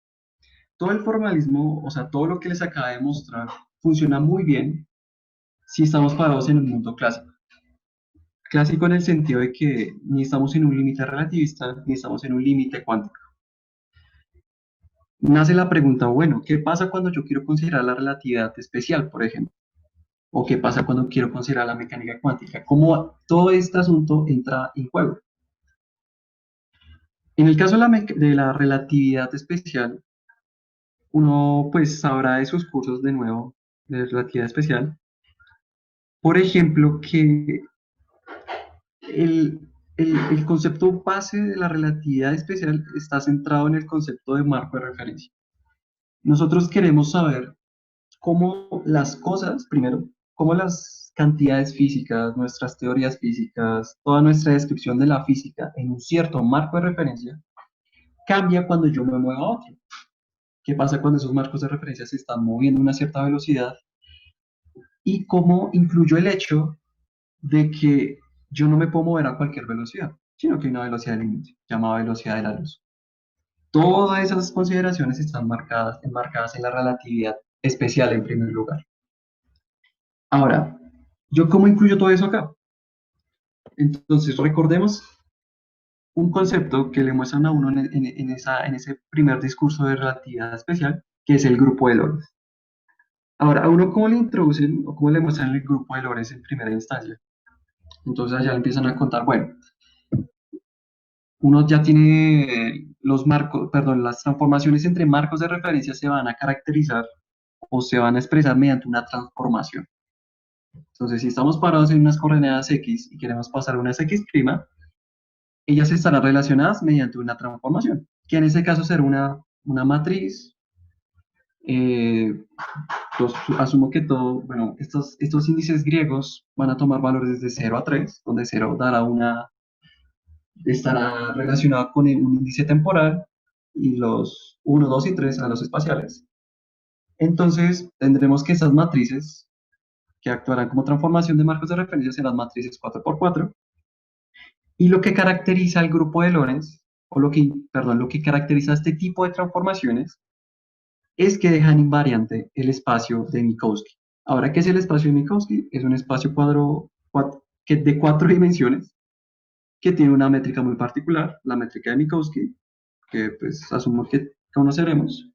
Todo el formalismo, o sea, todo lo que les acabo de mostrar, funciona muy bien si estamos parados en un mundo clásico. Clásico en el sentido de que ni estamos en un límite relativista, ni estamos en un límite cuántico. Nace la pregunta, bueno, ¿qué pasa cuando yo quiero considerar la relatividad especial, por ejemplo? ¿O qué pasa cuando quiero considerar la mecánica cuántica? ¿Cómo todo este asunto entra en juego? En el caso de la relatividad especial, uno pues sabrá de sus cursos de nuevo de relatividad especial. Por ejemplo, que el, el concepto base de la relatividad especial está centrado en el concepto de marco de referencia. Nosotros queremos saber cómo las cosas, primero, cómo las cantidades físicas, nuestras teorías físicas, toda nuestra descripción de la física en un cierto marco de referencia cambia cuando yo me muevo a otro. ¿Qué pasa cuando esos marcos de referencia se están moviendo a una cierta velocidad? Y cómo influyó el hecho de que yo no me puedo mover a cualquier velocidad, sino que hay una velocidad límite, llamada velocidad de la luz. Todas esas consideraciones están enmarcadas en la relatividad especial en primer lugar. Ahora, ¿yo cómo incluyo todo eso acá? Entonces, recordemos un concepto que le muestran a uno en ese primer discurso de relatividad especial, que es el grupo de Lorentz. Ahora, ¿a uno cómo le introducen o cómo le muestran el grupo de Lorentz en primera instancia? Entonces allá le empiezan a contar, bueno, uno ya tiene los marcos, perdón, las transformaciones entre marcos de referencia se van a caracterizar o se van a expresar mediante una transformación. Entonces, si estamos parados en unas coordenadas X y queremos pasar unas X', ellas estarán relacionadas mediante una transformación, que en ese caso será una matriz. Asumo que todo, bueno, estos índices griegos van a tomar valores desde 0 a 3, donde 0 estará relacionado con un índice temporal y los 1, 2 y 3 a los espaciales. Entonces, tendremos que esas matrices que actuarán como transformación de marcos de referencia serán matrices 4×4. Y lo que caracteriza al grupo de Lorentz, lo que caracteriza este tipo de transformaciones, es que dejan invariante el espacio de Minkowski. Ahora, ¿qué es el espacio de Minkowski? Es un espacio de 4 dimensiones que tiene una métrica muy particular, la métrica de Minkowski, que pues asumo que conoceremos.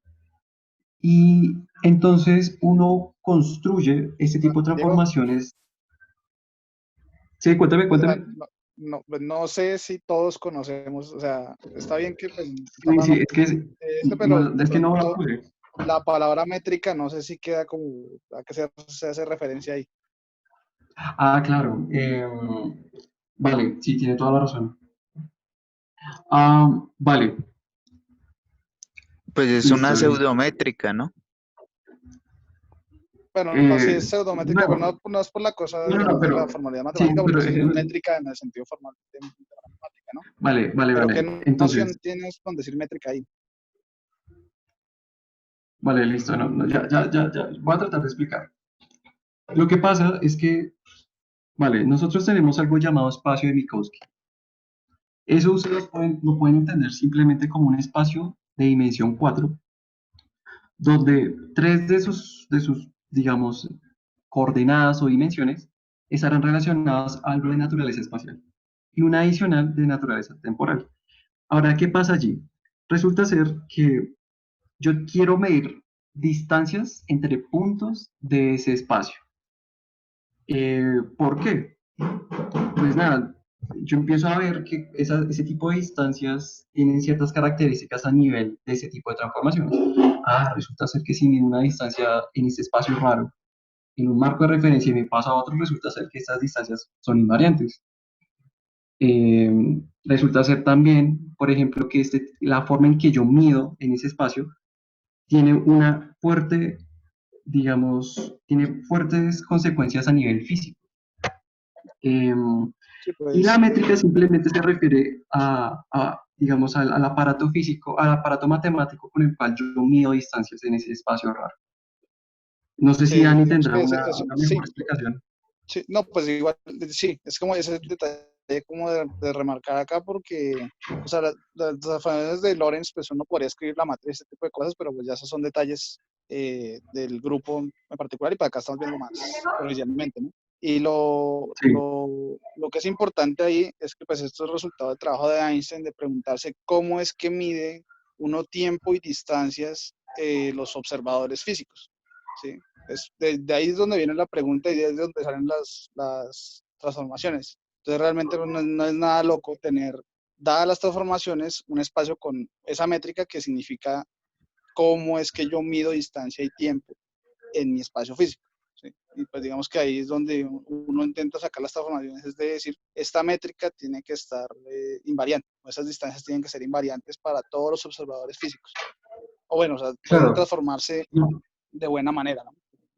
Y entonces uno construye este tipo de Diego, transformaciones. Sí, cuéntame, o sea, cuéntame. no sé si todos conocemos, o sea, está bien que pues, Sí, estamos sí, hablando de esto, pero es de que no la pronto pude. la palabra métrica, no sé si queda como a qué se hace referencia ahí. Claro. Vale, sí, tiene toda la razón. Vale, Pues es una listo, listo. pseudométrica, ¿no? Bueno, no, sí es pseudométrica, pero Bueno, no es por la cosa, no, no, digamos, de pero la formalidad sí, matemática, porque pero sí es métrica en el sentido formal de la matemática, ¿no? vale, vale, Pero vale. ¿qué Entonces, noción tienes con decir métrica ahí? vale, listo. No, no, ya. Voy a tratar de explicar. Lo que pasa es que, vale, nosotros tenemos algo llamado espacio de Minkowski. Eso ustedes lo pueden entender simplemente como un espacio de dimensión 4, donde tres de sus, digamos, coordenadas o dimensiones estarán relacionadas a algo de naturaleza espacial y una adicional de naturaleza temporal. Ahora, ¿qué pasa allí? Resulta ser que yo quiero medir distancias entre puntos de ese espacio. ¿Por qué? Pues nada, yo empiezo a ver que ese tipo de distancias tienen ciertas características a nivel de ese tipo de transformaciones. Resulta ser que si mido una distancia en este espacio raro, en un marco de referencia y me paso a otro, resulta ser que estas distancias son invariantes. Resulta ser también, por ejemplo, que la forma en que yo mido en ese espacio tiene una fuerte, digamos, tiene fuertes consecuencias a nivel físico. Sí, Y la pues, métrica simplemente se refiere digamos, al aparato físico, al aparato matemático con el cual yo mido distancias en ese espacio raro. No sé sí, si Dani digamos tendrá que una sí, mejor explicación. sí, no, pues igual, sí, es como ese detalle como de remarcar acá porque, o sea, las transformaciones de Lorentz, pues uno podría escribir la matriz, este tipo de cosas, pero pues ya esos son detalles del grupo en particular y para acá estamos viendo más superficialmente, ¿no? Y Sí, lo que es importante ahí es que pues esto es resultado del trabajo de Einstein de preguntarse cómo es que mide uno tiempo y distancias los observadores físicos, ¿sí? De ahí es donde viene la pregunta y de ahí es donde salen las transformaciones. Entonces realmente no es nada loco tener, dadas las transformaciones, un espacio con esa métrica que significa cómo es que yo mido distancia y tiempo en mi espacio físico. ¿Sí? Y pues digamos que ahí es donde uno intenta sacar las transformaciones, es decir, esta métrica tiene que estar invariante, esas distancias tienen que ser invariantes para todos los observadores físicos. O bueno, o sea, pueden claro, transformarse no, de buena manera, ¿no?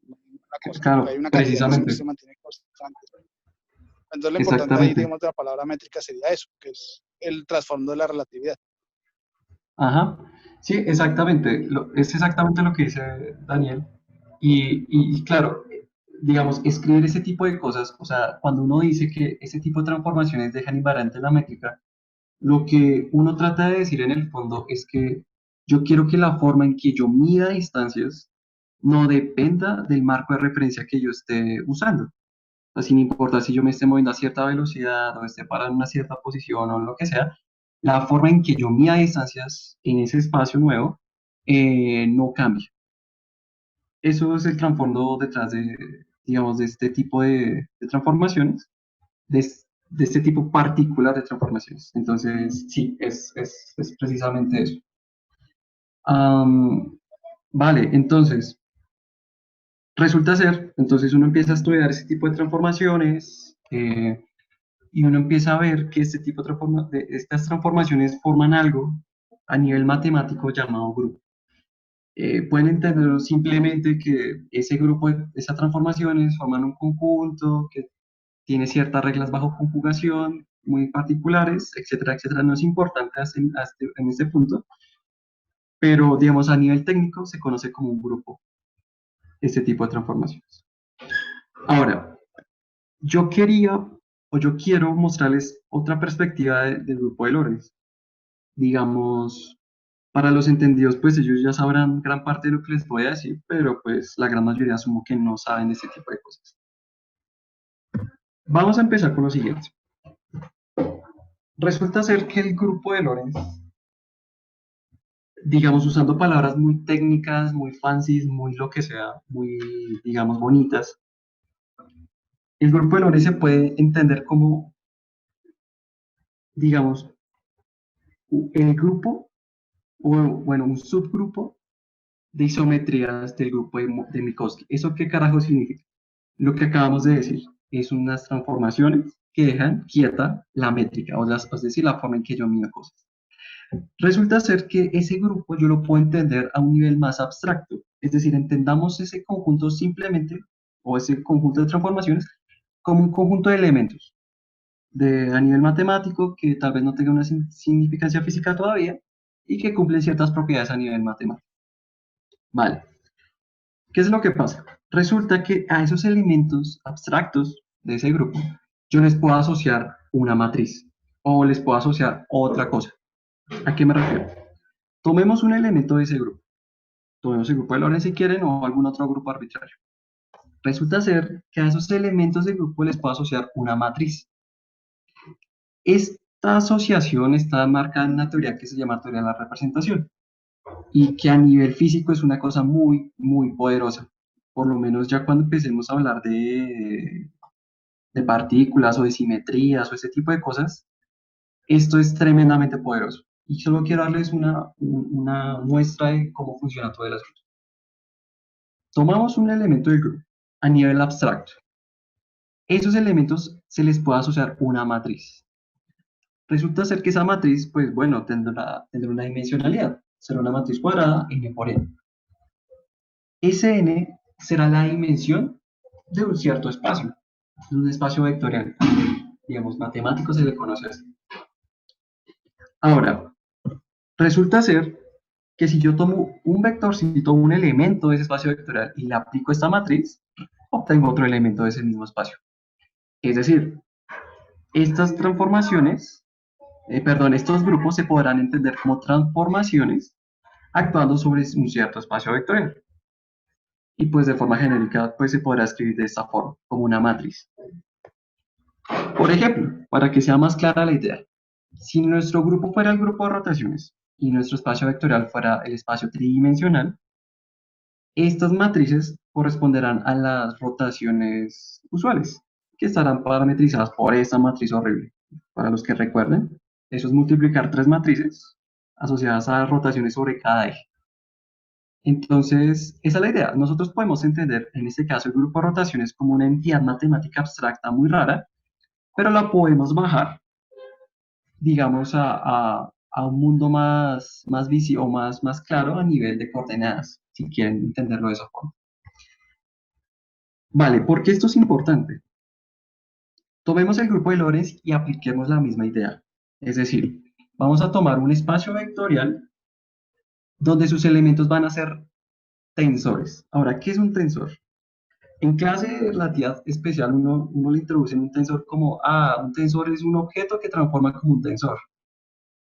Una cosa, como que hay claro, una cantidad que siempre precisamente, se mantiene constante. Entonces lo importante ahí, exactamente. digamos, de la palabra métrica sería eso, que es el trasfondo de la relatividad. Ajá, sí, exactamente, es exactamente lo que dice Daniel. Y claro, digamos, escribir ese tipo de cosas, o sea, cuando uno dice que ese tipo de transformaciones dejan invariante la métrica, lo que uno trata de decir en el fondo es que yo quiero que la forma en que yo mida distancias no dependa del marco de referencia que yo esté usando. O sea, sin importar si yo me esté moviendo a cierta velocidad o esté parado en una cierta posición o lo que sea, la forma en que yo mida distancias en ese espacio nuevo no cambia. Eso es el trasfondo detrás de, digamos, de este tipo de transformaciones, de este tipo particular de transformaciones. Entonces, sí, es precisamente eso. Am, vale, entonces, resulta ser, entonces uno empieza a estudiar ese tipo de transformaciones y uno empieza a ver que este tipo de estas transformaciones forman algo a nivel matemático llamado grupo. Pueden entender simplemente que ese grupo, esas transformaciones forman un conjunto que tiene ciertas reglas bajo conjugación muy particulares, etcétera, etcétera. No es importante en este punto, pero digamos a nivel técnico se conoce como un grupo este tipo de transformaciones. Ahora, yo quería o yo quiero mostrarles otra perspectiva del grupo de Lorentz. Digamos, para los entendidos, pues ellos ya sabrán gran parte de lo que les voy a decir, pero pues la gran mayoría asumo que no saben de este tipo de cosas. Vamos a empezar con lo siguiente. Resulta ser que el grupo de Lorentz, digamos, usando palabras muy técnicas, muy fancies, muy lo que sea, muy, digamos, bonitas, el grupo de Lorentz se puede entender como, digamos, el grupo, o bueno, un subgrupo de isometrías del grupo de Minkowski. ¿Eso qué carajo significa? Lo que acabamos de decir es unas transformaciones que dejan quieta la métrica, es decir, la forma en que yo mido cosas. Resulta ser que ese grupo yo lo puedo entender a un nivel más abstracto, es decir, entendamos ese conjunto simplemente, o ese conjunto de transformaciones, como un conjunto de elementos a nivel matemático que tal vez no tenga una significancia física todavía y que cumplen ciertas propiedades a nivel matemático. Vale. ¿Qué es lo que pasa? Resulta que a esos elementos abstractos de ese grupo yo les puedo asociar una matriz o les puedo asociar otra cosa. ¿A qué me refiero? Tomemos un elemento de ese grupo. Tomemos el grupo de Lorentz si quieren o algún otro grupo arbitrario. Resulta ser que a esos elementos del grupo les puedo asociar una matriz. Esta asociación está marcada en una teoría que se llama teoría de la representación y que a nivel físico es una cosa muy, muy poderosa. Por lo menos ya cuando empecemos a hablar de partículas o de simetrías o ese tipo de cosas, esto es tremendamente poderoso. Y solo quiero darles una muestra de cómo funciona todo el asunto. Tomamos un elemento del grupo a nivel abstracto. Esos elementos se les puede asociar una matriz. Resulta ser que esa matriz, pues bueno, tendrá una dimensionalidad. Será una matriz cuadrada, n por n. Ese n será la dimensión de un cierto espacio, de un espacio vectorial. Digamos, matemático se le conoce así. Ahora, resulta ser que si yo tomo un vectorcito, un elemento de ese espacio vectorial y le aplico esta matriz, obtengo otro elemento de ese mismo espacio. Es decir, estas transformaciones, estos grupos se podrán entender como transformaciones actuando sobre un cierto espacio vectorial. Y pues de forma genérica pues se podrá escribir de esta forma, como una matriz. Por ejemplo, para que sea más clara la idea, si nuestro grupo fuera el grupo de rotaciones y nuestro espacio vectorial fuera el espacio tridimensional, estas matrices corresponderán a las rotaciones usuales, que estarán parametrizadas por esta matriz horrible. Para los que recuerden, eso es multiplicar tres matrices asociadas a rotaciones sobre cada eje. Entonces, esa es la idea. Nosotros podemos entender, en este caso, el grupo de rotaciones como una entidad matemática abstracta muy rara, pero la podemos bajar, digamos, a un mundo más visible o más claro a nivel de coordenadas, si quieren entenderlo de esa forma. Vale, ¿por qué esto es importante? Tomemos el grupo de Lorentz y apliquemos la misma idea. Es decir, vamos a tomar un espacio vectorial donde sus elementos van a ser tensores. Ahora, ¿qué es un tensor? En clase de relatividad especial uno le introduce un tensor como, un tensor es un objeto que transforma como un tensor,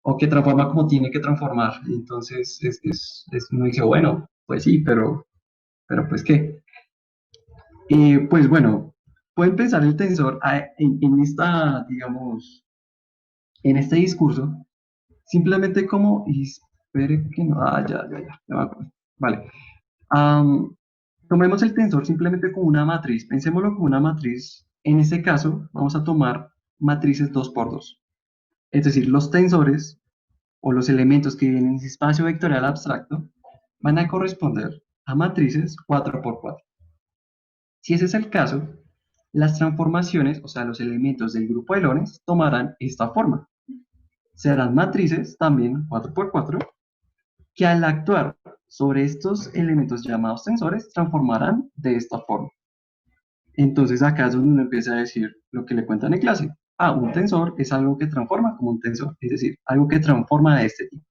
o que transforma como tiene que transformar. Y entonces uno dice, bueno, pues sí, pero pues ¿qué? Pues bueno, pueden pensar el tensor en esta, digamos, en este discurso, simplemente como, y espere que no, ya me acuerdo. Vale. Am, Tomemos el tensor simplemente como una matriz, pensémoslo como una matriz. En este caso, vamos a tomar matrices 2 por 2. Es decir, los tensores o los elementos que vienen en ese espacio vectorial abstracto van a corresponder a matrices 4 por 4. Si ese es el caso, las transformaciones, o sea, los elementos del grupo de Lorentz, tomarán esta forma. Serán matrices también 4 por 4, que al actuar sobre estos elementos llamados tensores, transformarán de esta forma. Entonces acá es donde uno empieza a decir lo que le cuentan en clase. Un tensor es algo que transforma como un tensor, es decir, algo que transforma de este tipo.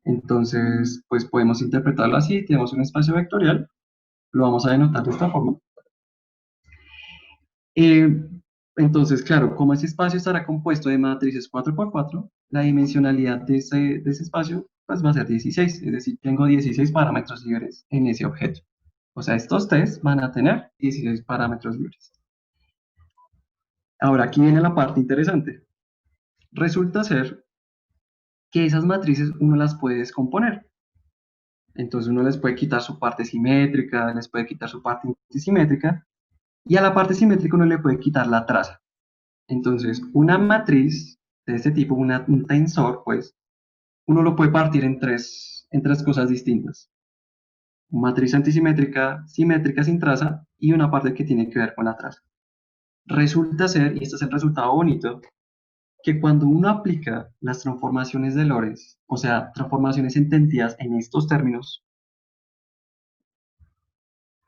Entonces, pues podemos interpretarlo así, tenemos un espacio vectorial, lo vamos a denotar de esta forma. Entonces, claro, como ese espacio estará compuesto de matrices 4 por 4, la dimensionalidad de ese espacio pues, va a ser 16, es decir, tengo 16 parámetros libres en ese objeto. O sea, estos test van a tener 16 parámetros libres. Ahora, aquí viene la parte interesante. Resulta ser que esas matrices uno las puede descomponer. Entonces uno les puede quitar su parte simétrica, les puede quitar su parte antisimétrica, y a la parte simétrica uno le puede quitar la traza. Entonces, una matriz de este tipo, un tensor, pues, uno lo puede partir en tres cosas distintas. Matriz antisimétrica, simétrica sin traza, y una parte que tiene que ver con la traza. Resulta ser, y este es el resultado bonito, que cuando uno aplica las transformaciones de Lorentz, o sea, transformaciones entendidas en estos términos,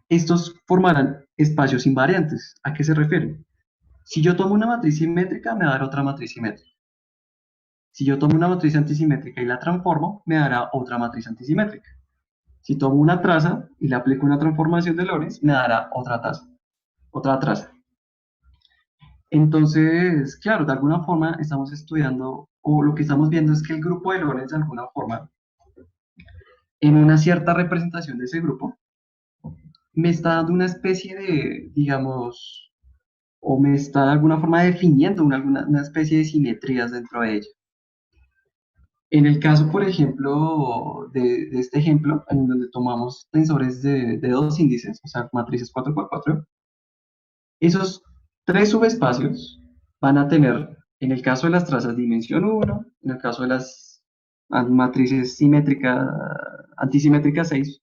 estos formarán espacios invariantes. ¿A qué se refiere? Si yo tomo una matriz simétrica, me va a dar otra matriz simétrica. Si yo tomo una matriz antisimétrica y la transformo, me dará otra matriz antisimétrica. Si tomo una traza y le aplico una transformación de Lorentz, me dará otra traza. Entonces, claro, de alguna forma estamos estudiando, o lo que estamos viendo es que el grupo de Lorentz, de alguna forma, en una cierta representación de ese grupo, me está dando una especie de, digamos, o me está de alguna forma definiendo una especie de simetrías dentro de ella. En el caso, por ejemplo, de este ejemplo, en donde tomamos tensores de dos índices, o sea, matrices 4 por 4, esos Tres subespacios van a tener, en el caso de las trazas, dimensión uno, en el caso de las matrices simétricas, antisimétricas, 6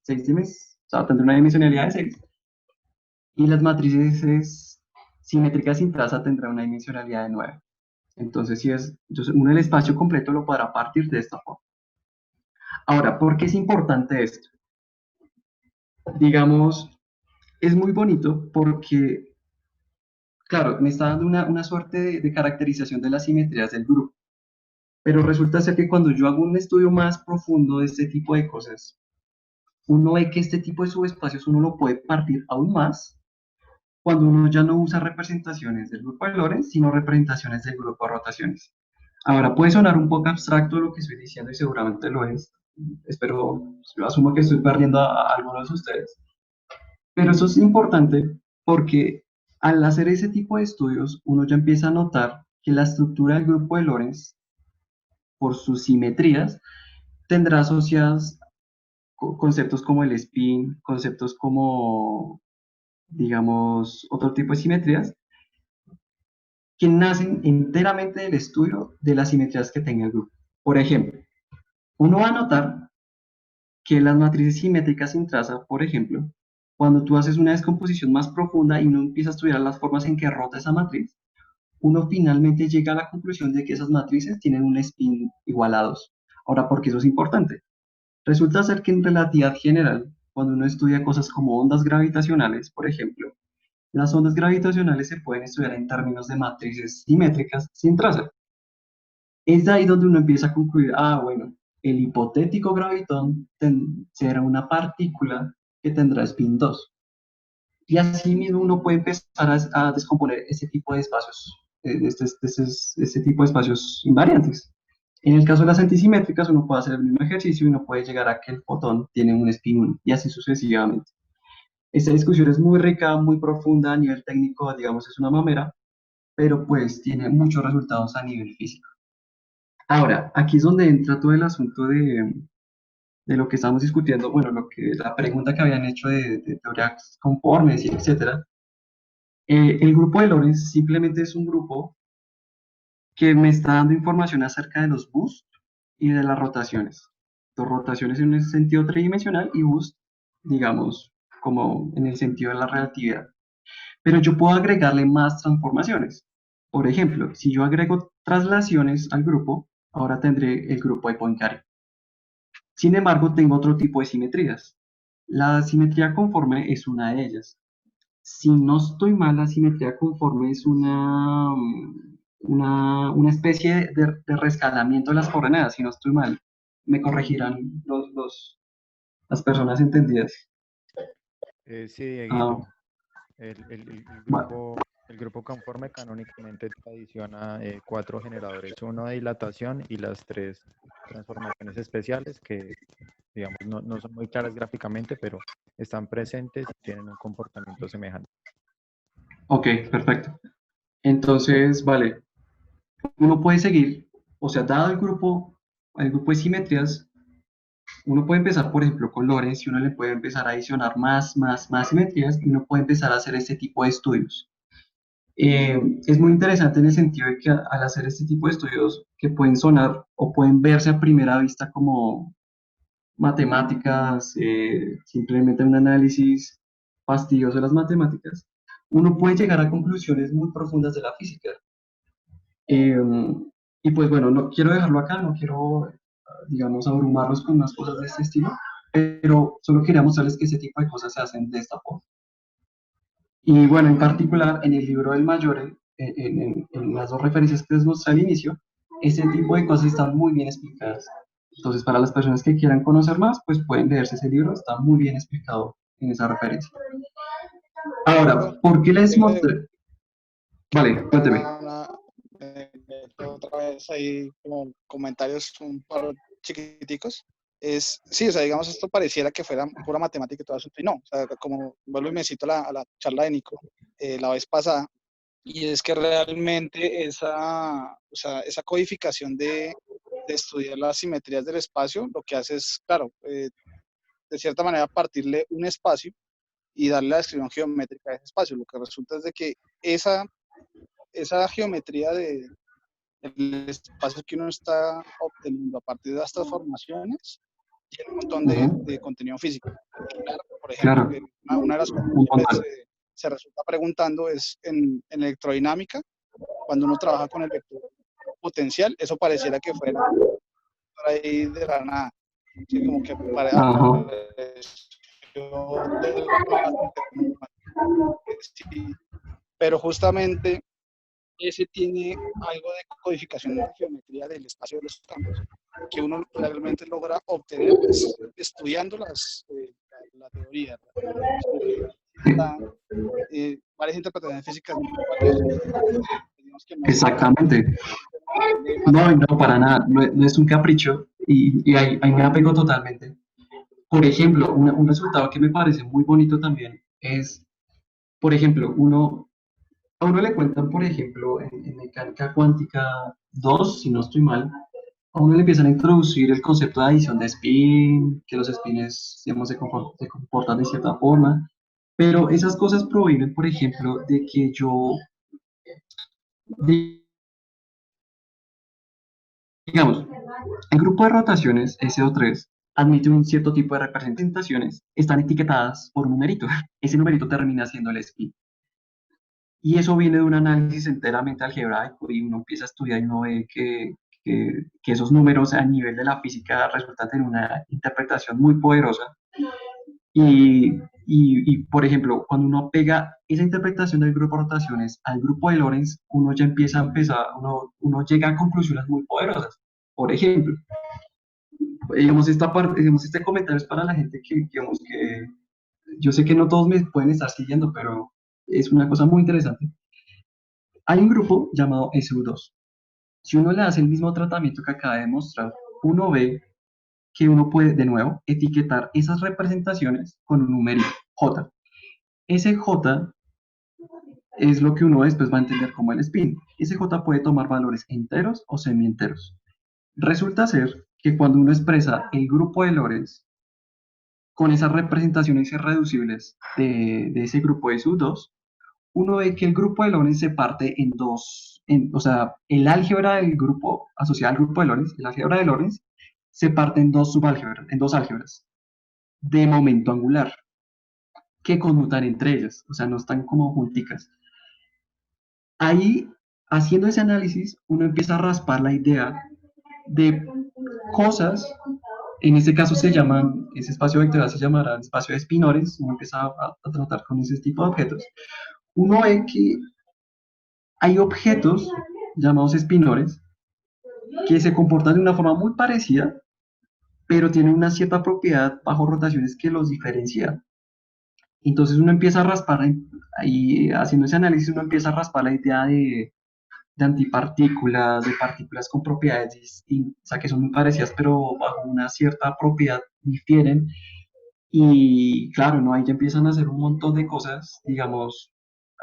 dimensiones, o sea, tendrá una dimensionalidad de 6, y las matrices simétricas sin traza tendrá una dimensionalidad de 9. Entonces, si es, entonces uno el espacio completo lo podrá partir de esta forma. Ahora, ¿por qué es importante esto? Digamos, es muy bonito porque, claro, me está dando una suerte de caracterización de las simetrías del grupo, pero resulta ser que cuando yo hago un estudio más profundo de este tipo de cosas, uno ve que este tipo de subespacios uno lo puede partir aún más cuando uno ya no usa representaciones del grupo de Lorentz, sino representaciones del grupo de rotaciones. Ahora, puede sonar un poco abstracto lo que estoy diciendo y seguramente lo es. Espero, yo asumo que estoy perdiendo a algunos de ustedes. Pero eso es importante porque al hacer ese tipo de estudios, uno ya empieza a notar que la estructura del grupo de Lorentz, por sus simetrías, tendrá asociadas conceptos como el spin, conceptos como, digamos, otro tipo de simetrías, que nacen enteramente del estudio de las simetrías que tenga el grupo. Por ejemplo, uno va a notar que las matrices simétricas sin traza, por ejemplo, cuando tú haces una descomposición más profunda y uno empieza a estudiar las formas en que rota esa matriz, uno finalmente llega a la conclusión de que esas matrices tienen un spin igual a 2. Ahora, ¿por qué eso es importante? Resulta ser que en relatividad general, cuando uno estudia cosas como ondas gravitacionales, por ejemplo, las ondas gravitacionales se pueden estudiar en términos de matrices simétricas sin traza. Es ahí donde uno empieza a concluir, bueno, el hipotético gravitón será una partícula que tendrá spin 2. Y así mismo uno puede empezar a descomponer ese tipo de espacios, este tipo de espacios invariantes. En el caso de las antisimétricas, uno puede hacer el mismo ejercicio y uno puede llegar a que el fotón tiene un spin 1 y así sucesivamente. Esta discusión es muy rica, muy profunda a nivel técnico, digamos, es una mamera, pero pues tiene muchos resultados a nivel físico. Ahora, aquí es donde entra todo el asunto de lo que estamos discutiendo, bueno, la pregunta que habían hecho de teorías conformes y etcétera. El grupo de Lorentz simplemente es un grupo que me está dando información acerca de los boosts y de las rotaciones. Dos rotaciones en un sentido tridimensional y boost, digamos, como en el sentido de la relatividad. Pero yo puedo agregarle más transformaciones. Por ejemplo, si yo agrego traslaciones al grupo, ahora tendré el grupo de Poincare. Sin embargo, tengo otro tipo de simetrías. La simetría conforme es una de ellas. Si no estoy mal, la simetría conforme es una especie de rescalamiento de las coordenadas. Si no estoy mal, me corregirán las personas entendidas. Sí, Ah, Dieguito. bueno, El grupo conforme canónicamente te adiciona 4 generadores, uno de dilatación y las 3 transformaciones especiales que, digamos, no son muy claras gráficamente, pero están presentes y tienen un comportamiento semejante. ok, perfecto. Entonces, vale, uno puede seguir, o sea, dado el grupo de simetrías, uno puede empezar, por ejemplo, con Lorentz y uno le puede empezar a adicionar más simetrías y uno puede empezar a hacer este tipo de estudios. Es muy interesante en el sentido de que al hacer este tipo de estudios que pueden sonar o pueden verse a primera vista como matemáticas, simplemente un análisis fastidioso de las matemáticas, uno puede llegar a conclusiones muy profundas de la física. Eh, y pues bueno, no quiero dejarlo acá, no quiero, digamos, abrumarlos con más cosas de este estilo, pero solo quería mostrarles que ese tipo de cosas se hacen de esta forma. Y bueno, en particular, en el libro del Mayore, en las dos referencias que les mostré al inicio, ese tipo de cosas están muy bien explicadas. Entonces, para las personas que quieran conocer más, pues pueden leerse ese libro, está muy bien explicado en esa referencia. Ahora, ¿por qué les mostré? Vale, cuénteme. Otra vez ahí como comentarios un par chiquiticos. Sí, o sea, digamos, esto pareciera que fuera pura matemática y todo eso, y no, o sea, como vuelvo y me cito a la charla de Nico la vez pasada, y es que realmente o sea, esa codificación de estudiar las simetrías del espacio, lo que hace es, claro, de cierta manera partirle un espacio y darle la descripción geométrica de ese espacio. Lo que resulta es de que esa geometría del espacio que uno está obteniendo a partir de estas formaciones tiene un montón de contenido físico. Por ejemplo, Claro, una de las cosas un que montón. se resulta preguntando es en electrodinámica, cuando uno trabaja con el vector potencial, eso pareciera que fuera por ahí de la nada. Sí, como que Ajá. sí, pero justamente ese tiene algo de codificación de geometría del espacio de los campos que uno realmente logra obtener pues, estudiando la teoría. Varias interpretaciones físicas muy valiosas. Digamos que no es Exactamente. de No, y matemáticas. no, para nada, no, no es un capricho y ahí me apego totalmente. Por ejemplo, un resultado que me parece muy bonito también es, por ejemplo, a uno le cuentan, por ejemplo, en mecánica cuántica 2 si no estoy mal, a uno le empiezan a introducir el concepto de adición de spin, que los spins, digamos, se comportan de cierta forma, pero esas cosas provienen, por ejemplo, de que digamos, el grupo de rotaciones SO3 admite un cierto tipo de representaciones, están etiquetadas por un numerito. Ese numerito termina siendo el spin. Y eso viene de un análisis enteramente algebraico y uno empieza a estudiar y uno ve que esos números a nivel de la física resultan en una interpretación muy poderosa. Por ejemplo, cuando uno pega esa interpretación del grupo de rotaciones al grupo de Lorentz, uno llega a conclusiones muy poderosas. Por ejemplo, digamos, digamos, este comentario es para la gente digamos, que yo sé que no todos me pueden estar siguiendo, pero es una cosa muy interesante. Hay un grupo llamado SU2. Si uno le hace el mismo tratamiento que acaba de mostrar, uno ve que uno puede, de nuevo, etiquetar esas representaciones con un número J. Ese J es lo que uno después va a entender como el spin. Ese J puede tomar valores enteros o semienteros. Resulta ser que cuando uno expresa el grupo de Lorentz con esas representaciones irreducibles de ese grupo de SU2, uno ve que el grupo de Lorentz se parte en dos, o sea, el álgebra del grupo asociado al grupo de Lorentz, el álgebra de Lorentz, se parte en dos subálgebras, en dos álgebras de momento angular que conmutan entre ellas, o sea, no están como junticas. Ahí, haciendo ese análisis, uno empieza a raspar la idea de cosas, en este caso ese espacio vectorial se llamará espacio de espinores, uno empieza a tratar con ese tipo de objetos. Uno ve que hay objetos llamados espinores que se comportan de una forma muy parecida, pero tienen una cierta propiedad bajo rotaciones que los diferencia. Entonces uno empieza a raspar, ahí haciendo ese análisis, uno empieza a raspar la idea de antipartículas, de partículas con propiedades distintas, o sea, que son muy parecidas, pero bajo una cierta propiedad difieren. Y claro, ¿no? Ahí ya empiezan a hacer un montón de cosas, digamos,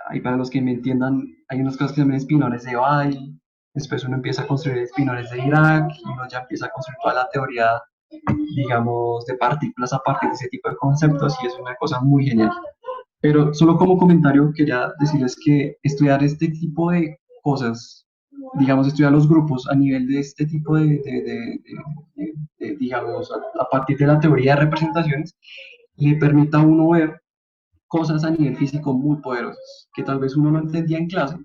ahí para los que me entiendan, hay unas cosas que se llaman espinores de Weyl, después uno empieza a construir espinores de Dirac, y uno ya empieza a construir toda la teoría, digamos, de partículas a partir de ese tipo de conceptos, y es una cosa muy genial. Pero solo como comentario quería decirles que estudiar este tipo de cosas, digamos, estudiar los grupos a nivel de este tipo digamos, a partir de la teoría de representaciones, le permite a uno ver cosas a nivel físico muy poderosas, que tal vez uno no entendía en clase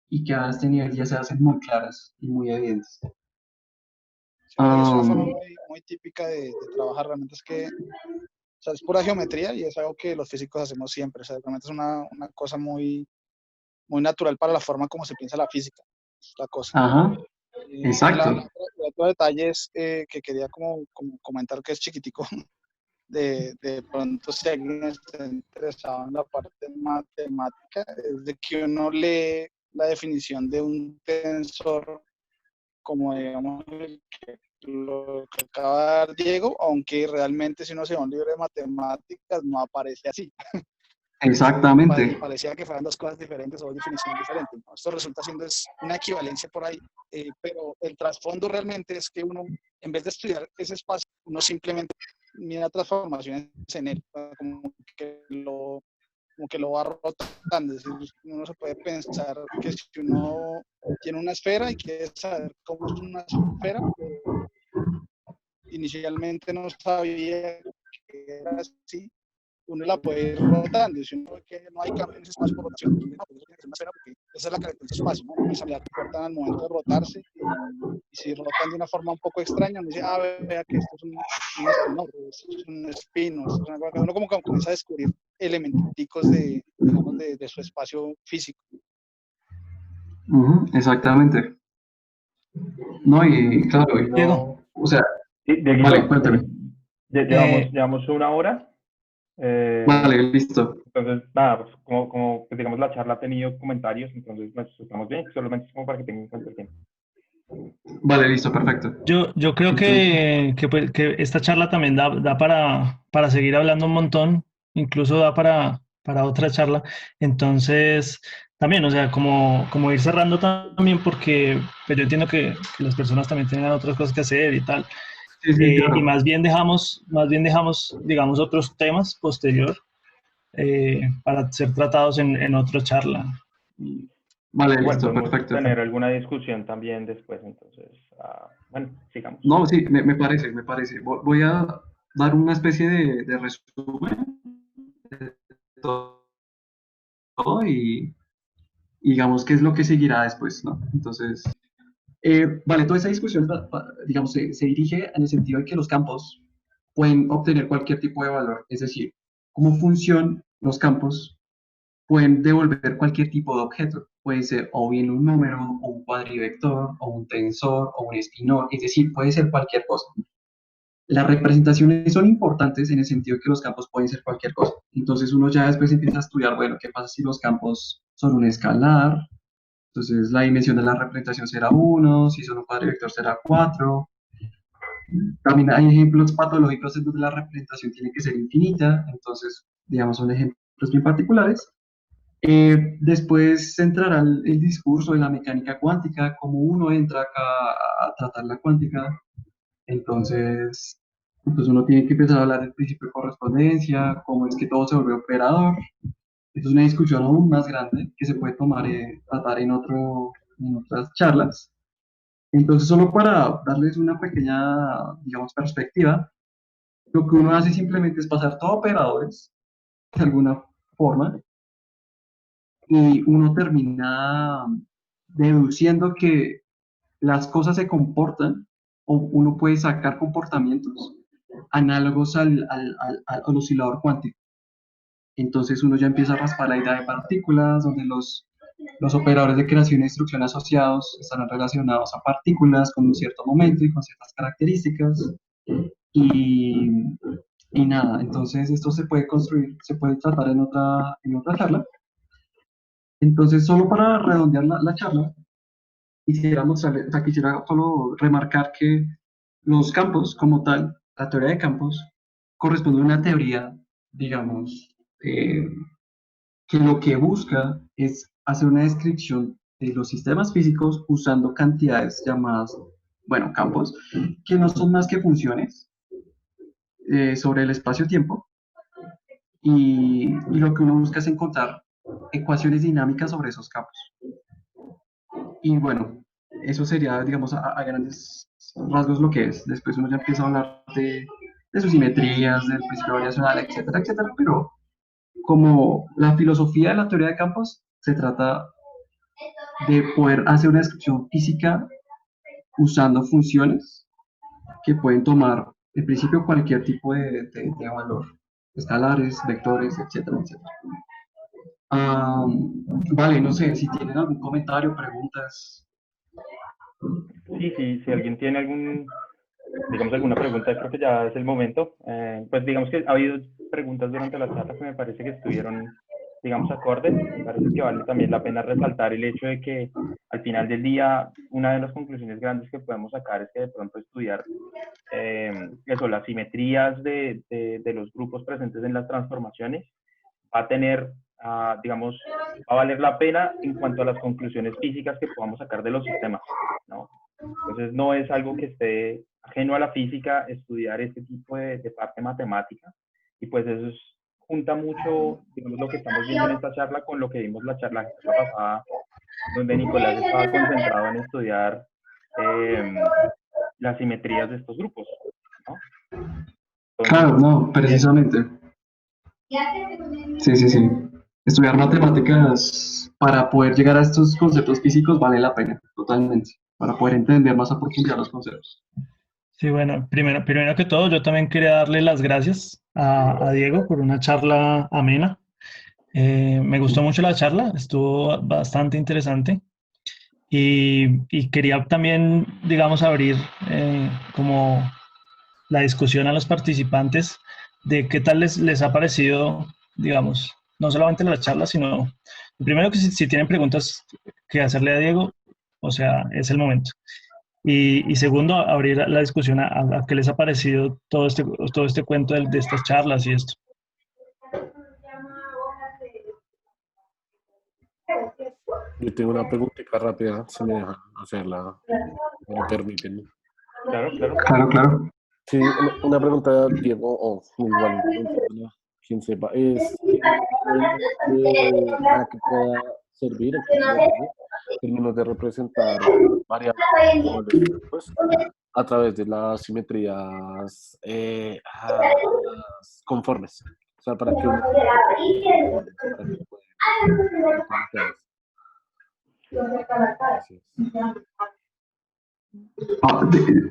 y que a este nivel ya se hacen muy claras y muy evidentes. Sí, no, y es una forma muy típica de trabajar. Realmente es que, o sea, es pura geometría y es algo que los físicos hacemos siempre. O sea, realmente es una cosa muy natural para la forma como se piensa la física. Es la cosa. Ajá, exacto. El otro detalle es que quería como comentar que es chiquitico. De pronto, si alguien está interesado en la parte matemática, es de que uno lee la definición de un tensor como, digamos, lo que acaba de dar Diego, aunque realmente si uno se va a un libro de matemáticas no aparece así. Exactamente. Parecía que fueran dos cosas diferentes o dos definiciones diferentes, ¿no? Esto resulta siendo una equivalencia por ahí, pero el trasfondo realmente es que uno, en vez de estudiar ese espacio, uno simplemente mira transformaciones en él, como que lo va rotando. Es decir, uno se puede pensar que si uno tiene una esfera y quiere saber cómo es una esfera, inicialmente no sabía que era así, uno la puede ir rotando, y si uno ve que no hay cambio en ese espacio por rotación, pues, no, pues eso tiene que ser una esfera porque esa es la característica del espacio, ¿no? Uno sabe que cortan al momento de rotarse, y si rotan de una forma un poco extraña, uno dice, ah, vea que esto es un espinor, esto es un espino, esto es una cosa, uno como que comienza a descubrir elementicos de, digamos, de su espacio físico. Exactamente. No, y claro, y Diego, no, o sea, Sí, vale, Dieguito, cuéntame. eh, llevamos una hora. Vale, listo. Entonces, nada, pues pues, digamos, la charla ha tenido comentarios, entonces pues, estamos bien, solamente es como para que tengan en cuenta el tiempo. Vale, listo, perfecto. yo creo Entonces, pues, que esta charla también da para seguir hablando un montón, incluso da para otra charla. Entonces, también, o sea, como ir cerrando también, porque pues, yo entiendo que las personas también tengan otras cosas que hacer y tal. sí, sí, Y claro. más bien dejamos, digamos, otros temas posterior para ser tratados en otra charla. Vale, Igual listo, podemos perfecto. tener alguna discusión también después, entonces, bueno, sigamos. No, sí, me parece, me parece. Voy a dar una especie de resumen de todo y digamos qué es lo que seguirá después, ¿no? Entonces, vale, toda esa discusión, digamos, se dirige en el sentido de que los campos pueden obtener cualquier tipo de valor, es decir, como función, los campos pueden devolver cualquier tipo de objeto. Puede ser o bien un número, o un cuadrivector, o un tensor, o un espinor, es decir, puede ser cualquier cosa. Las representaciones son importantes en el sentido de que los campos pueden ser cualquier cosa. Entonces uno ya después empieza a estudiar, bueno, ¿qué pasa si los campos son un escalar? Entonces la dimensión de la representación será 1, si son un cuadrivector será 4. También hay ejemplos patológicos en donde la representación tiene que ser infinita, entonces, digamos, son ejemplos bien particulares. Después se entrará el discurso de la mecánica cuántica, como uno entra acá a tratar la cuántica. Entonces uno tiene que empezar a hablar del principio de correspondencia, cómo es que todo se vuelve operador. Esto es una discusión aún más grande que se puede tratar en otras charlas. Entonces, solo para darles una pequeña, digamos, perspectiva, lo que uno hace simplemente es pasar todo a operadores, de alguna forma, y uno termina deduciendo que las cosas se comportan o uno puede sacar comportamientos análogos al oscilador cuántico. Entonces uno ya empieza a raspar la idea de partículas, donde los operadores de creación y destrucción asociados estarán relacionados a partículas con un cierto momento y con ciertas características. Y, y nada, entonces esto se puede construir, se puede tratar en otra charla. Entonces, solo para redondear la charla, quisiera solo remarcar que los campos como tal, la teoría de campos, corresponde a una teoría, digamos, que lo que busca es hacer una descripción de los sistemas físicos usando cantidades llamadas, bueno, campos, que no son más que funciones sobre el espacio-tiempo, y lo que uno busca es encontrar ecuaciones dinámicas sobre esos campos. Y bueno, eso sería, digamos, a grandes rasgos lo que es. Después uno ya empieza a hablar de sus simetrías, del principio variacional, etcétera, etcétera, pero como la filosofía de la teoría de campos se trata de poder hacer una descripción física usando funciones que pueden tomar en principio cualquier tipo de valor, escalares, vectores, etcétera, etcétera. Ah, vale, no sé si tienen algún comentario, preguntas. Sí, sí, si alguien tiene digamos, alguna pregunta, creo que ya es el momento. Pues digamos que ha habido preguntas durante la charla que me parece que estuvieron, digamos, acordes. Me parece que vale también la pena resaltar el hecho de que al final del día, una de las conclusiones grandes que podemos sacar es que de pronto estudiar eso, las simetrías de los grupos presentes en las transformaciones va a tener, digamos, va a valer la pena en cuanto a las conclusiones físicas que podamos sacar de los sistemas, ¿no? Entonces no es algo que esté ajeno a la física estudiar este tipo de parte matemática, y pues eso junta mucho, digamos, lo que estamos viendo en esta charla con lo que vimos la charla pasada, donde Nicolás estaba concentrado en estudiar las simetrías de estos grupos, ¿no? Claro, Entonces, no, precisamente. Sí, sí, sí. Estudiar matemáticas para poder llegar a estos conceptos físicos vale la pena, totalmente, para poder entender más a profundidad los conceptos. Sí, bueno, primero que todo, yo también quería darle las gracias a Diego por una charla amena. Me gustó mucho la charla, estuvo bastante interesante y quería también, digamos, abrir como la discusión a los participantes de qué tal les ha parecido, digamos, no solamente la charla, sino primero que si tienen preguntas que hacerle a Diego, o sea, es el momento. Y segundo, abrir la discusión a qué les ha parecido todo este cuento de estas charlas y esto. Yo tengo una preguntita rápida, si me dejan hacerla, me lo permiten. claro, claro. Claro, claro. Sí, una pregunta, Diego, o igual, pregúntatela, quien sepa, es para que pueda servir o que pueda servir, términos de representar variables pues, a través de las simetrías conformes. O sea, para que uno conformes, para que pueda utilizar. Gracias.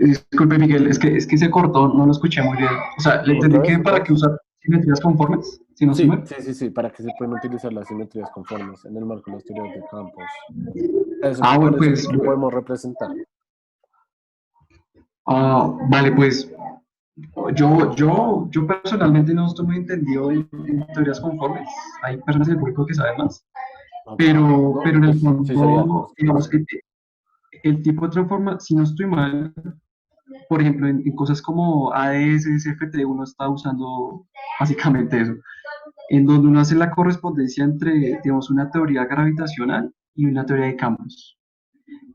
Disculpe, Miguel, es que se cortó, no lo escuché muy bien. O sea, le ¿Otra entendí vez? que ¿Otra para qué vez? usar simetrías conformes, si no estoy Sí, mal. sí, sí, sí, para que se puedan utilizar las simetrías conformes en el marco de las teorías de campos. Eso, Ah, bueno, por eso, pues, ¿qué podemos representar? vale, pues yo personalmente no estoy muy entendido en teorías conformes. Hay personas en el público que saben más, Ok, pero no, en el pues sí sería fondo, justo, digamos, sí. el tipo de transforma, si no estoy mal, por ejemplo, en cosas como ADS, CFT, uno está usando básicamente eso, en donde uno hace la correspondencia entre, digamos, una teoría gravitacional y una teoría de campos.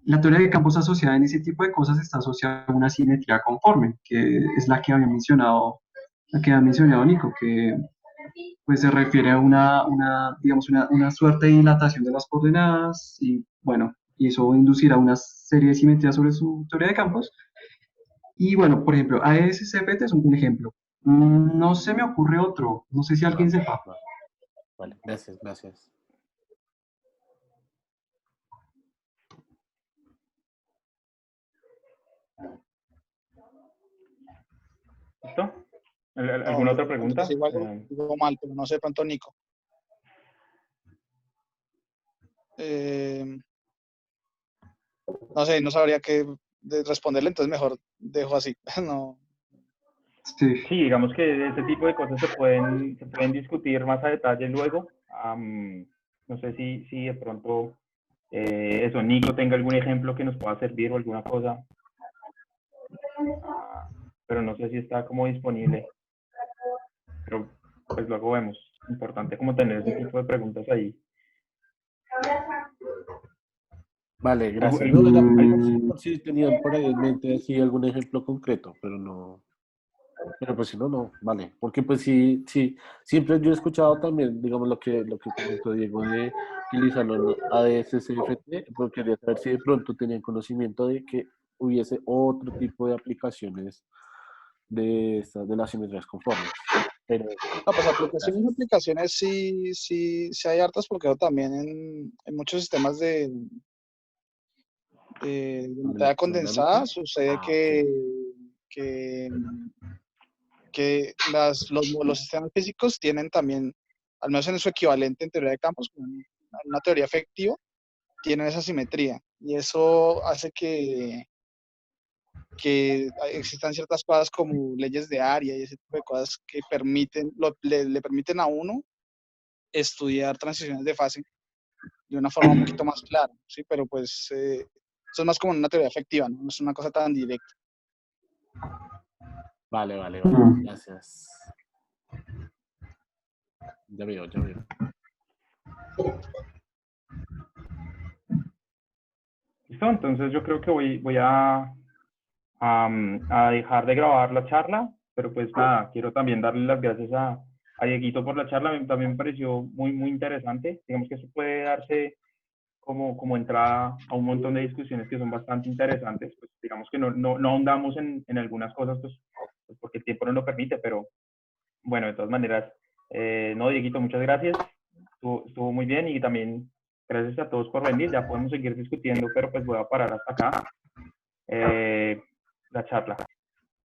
La teoría de campos asociada en ese tipo de cosas está asociada a una simetría conforme, que es la que había mencionado Nico, que pues se refiere a digamos, una suerte de dilatación de las coordenadas y bueno, y eso inducirá una serie de simetrías sobre su teoría de campos. Y bueno, por ejemplo, ASCPT es un ejemplo. No se me ocurre otro, no sé si alguien Vale, sepa. vale, vale, gracias, gracias. ¿Listo? No, ¿Alguna otra yo pregunta? igual digo mal, pero no sé pronto Nico. Eh, no sé, no sabría qué responderle, entonces mejor dejo así. No, Sí. Sí, digamos que ese tipo de cosas se pueden discutir más a detalle luego. No sé si de pronto eso, Nico tenga algún ejemplo que nos pueda servir o alguna cosa, ah, pero no sé si está como disponible. Pero pues luego vemos. Importante como tener ese tipo de preguntas ahí. Vale, gracias. No, era Mm, por si tenían por ahí en mente así algún ejemplo concreto, pero pues si no, no, vale. Porque pues sí, sí, siempre yo he escuchado también, digamos, lo que comentó Diego de utilizarlo en ADS-CFT, porque quería saber si de pronto tenían conocimiento de que hubiese otro tipo de aplicaciones de las simetrías conformes. Pero, no, pues gracias. aplicaciones sí hay hartas porque yo también en muchos sistemas de materia condensada ¿Dinámica? sucede Ah, ok. que, que los sistemas físicos tienen también, al menos en su equivalente en teoría de campos, como en una teoría efectiva, tienen esa simetría. Y eso hace que existan ciertas cosas como leyes de área y ese tipo de cosas que le permiten a uno estudiar transiciones de fase de una forma un poquito más clara, ¿sí? Pero pues eso es más como una teoría efectiva, ¿no? No es una cosa tan directa. Vale, vale, vale. mm. Gracias. Ya veo, ya veo. ¿Listo? Entonces yo creo que voy a a dejar de grabar la charla, pero pues nada, quiero también darle las gracias a Dieguito por la charla, también me pareció muy interesante. Digamos que eso puede darse como entrada a un montón de discusiones que son bastante interesantes. Pues digamos que no ahondamos en algunas cosas, pues porque el tiempo no lo permite, pero bueno, de todas maneras, no, Dieguito, muchas gracias. Estuvo muy bien y también gracias a todos por venir. Ya podemos seguir discutiendo, pero pues voy a parar hasta acá la charla.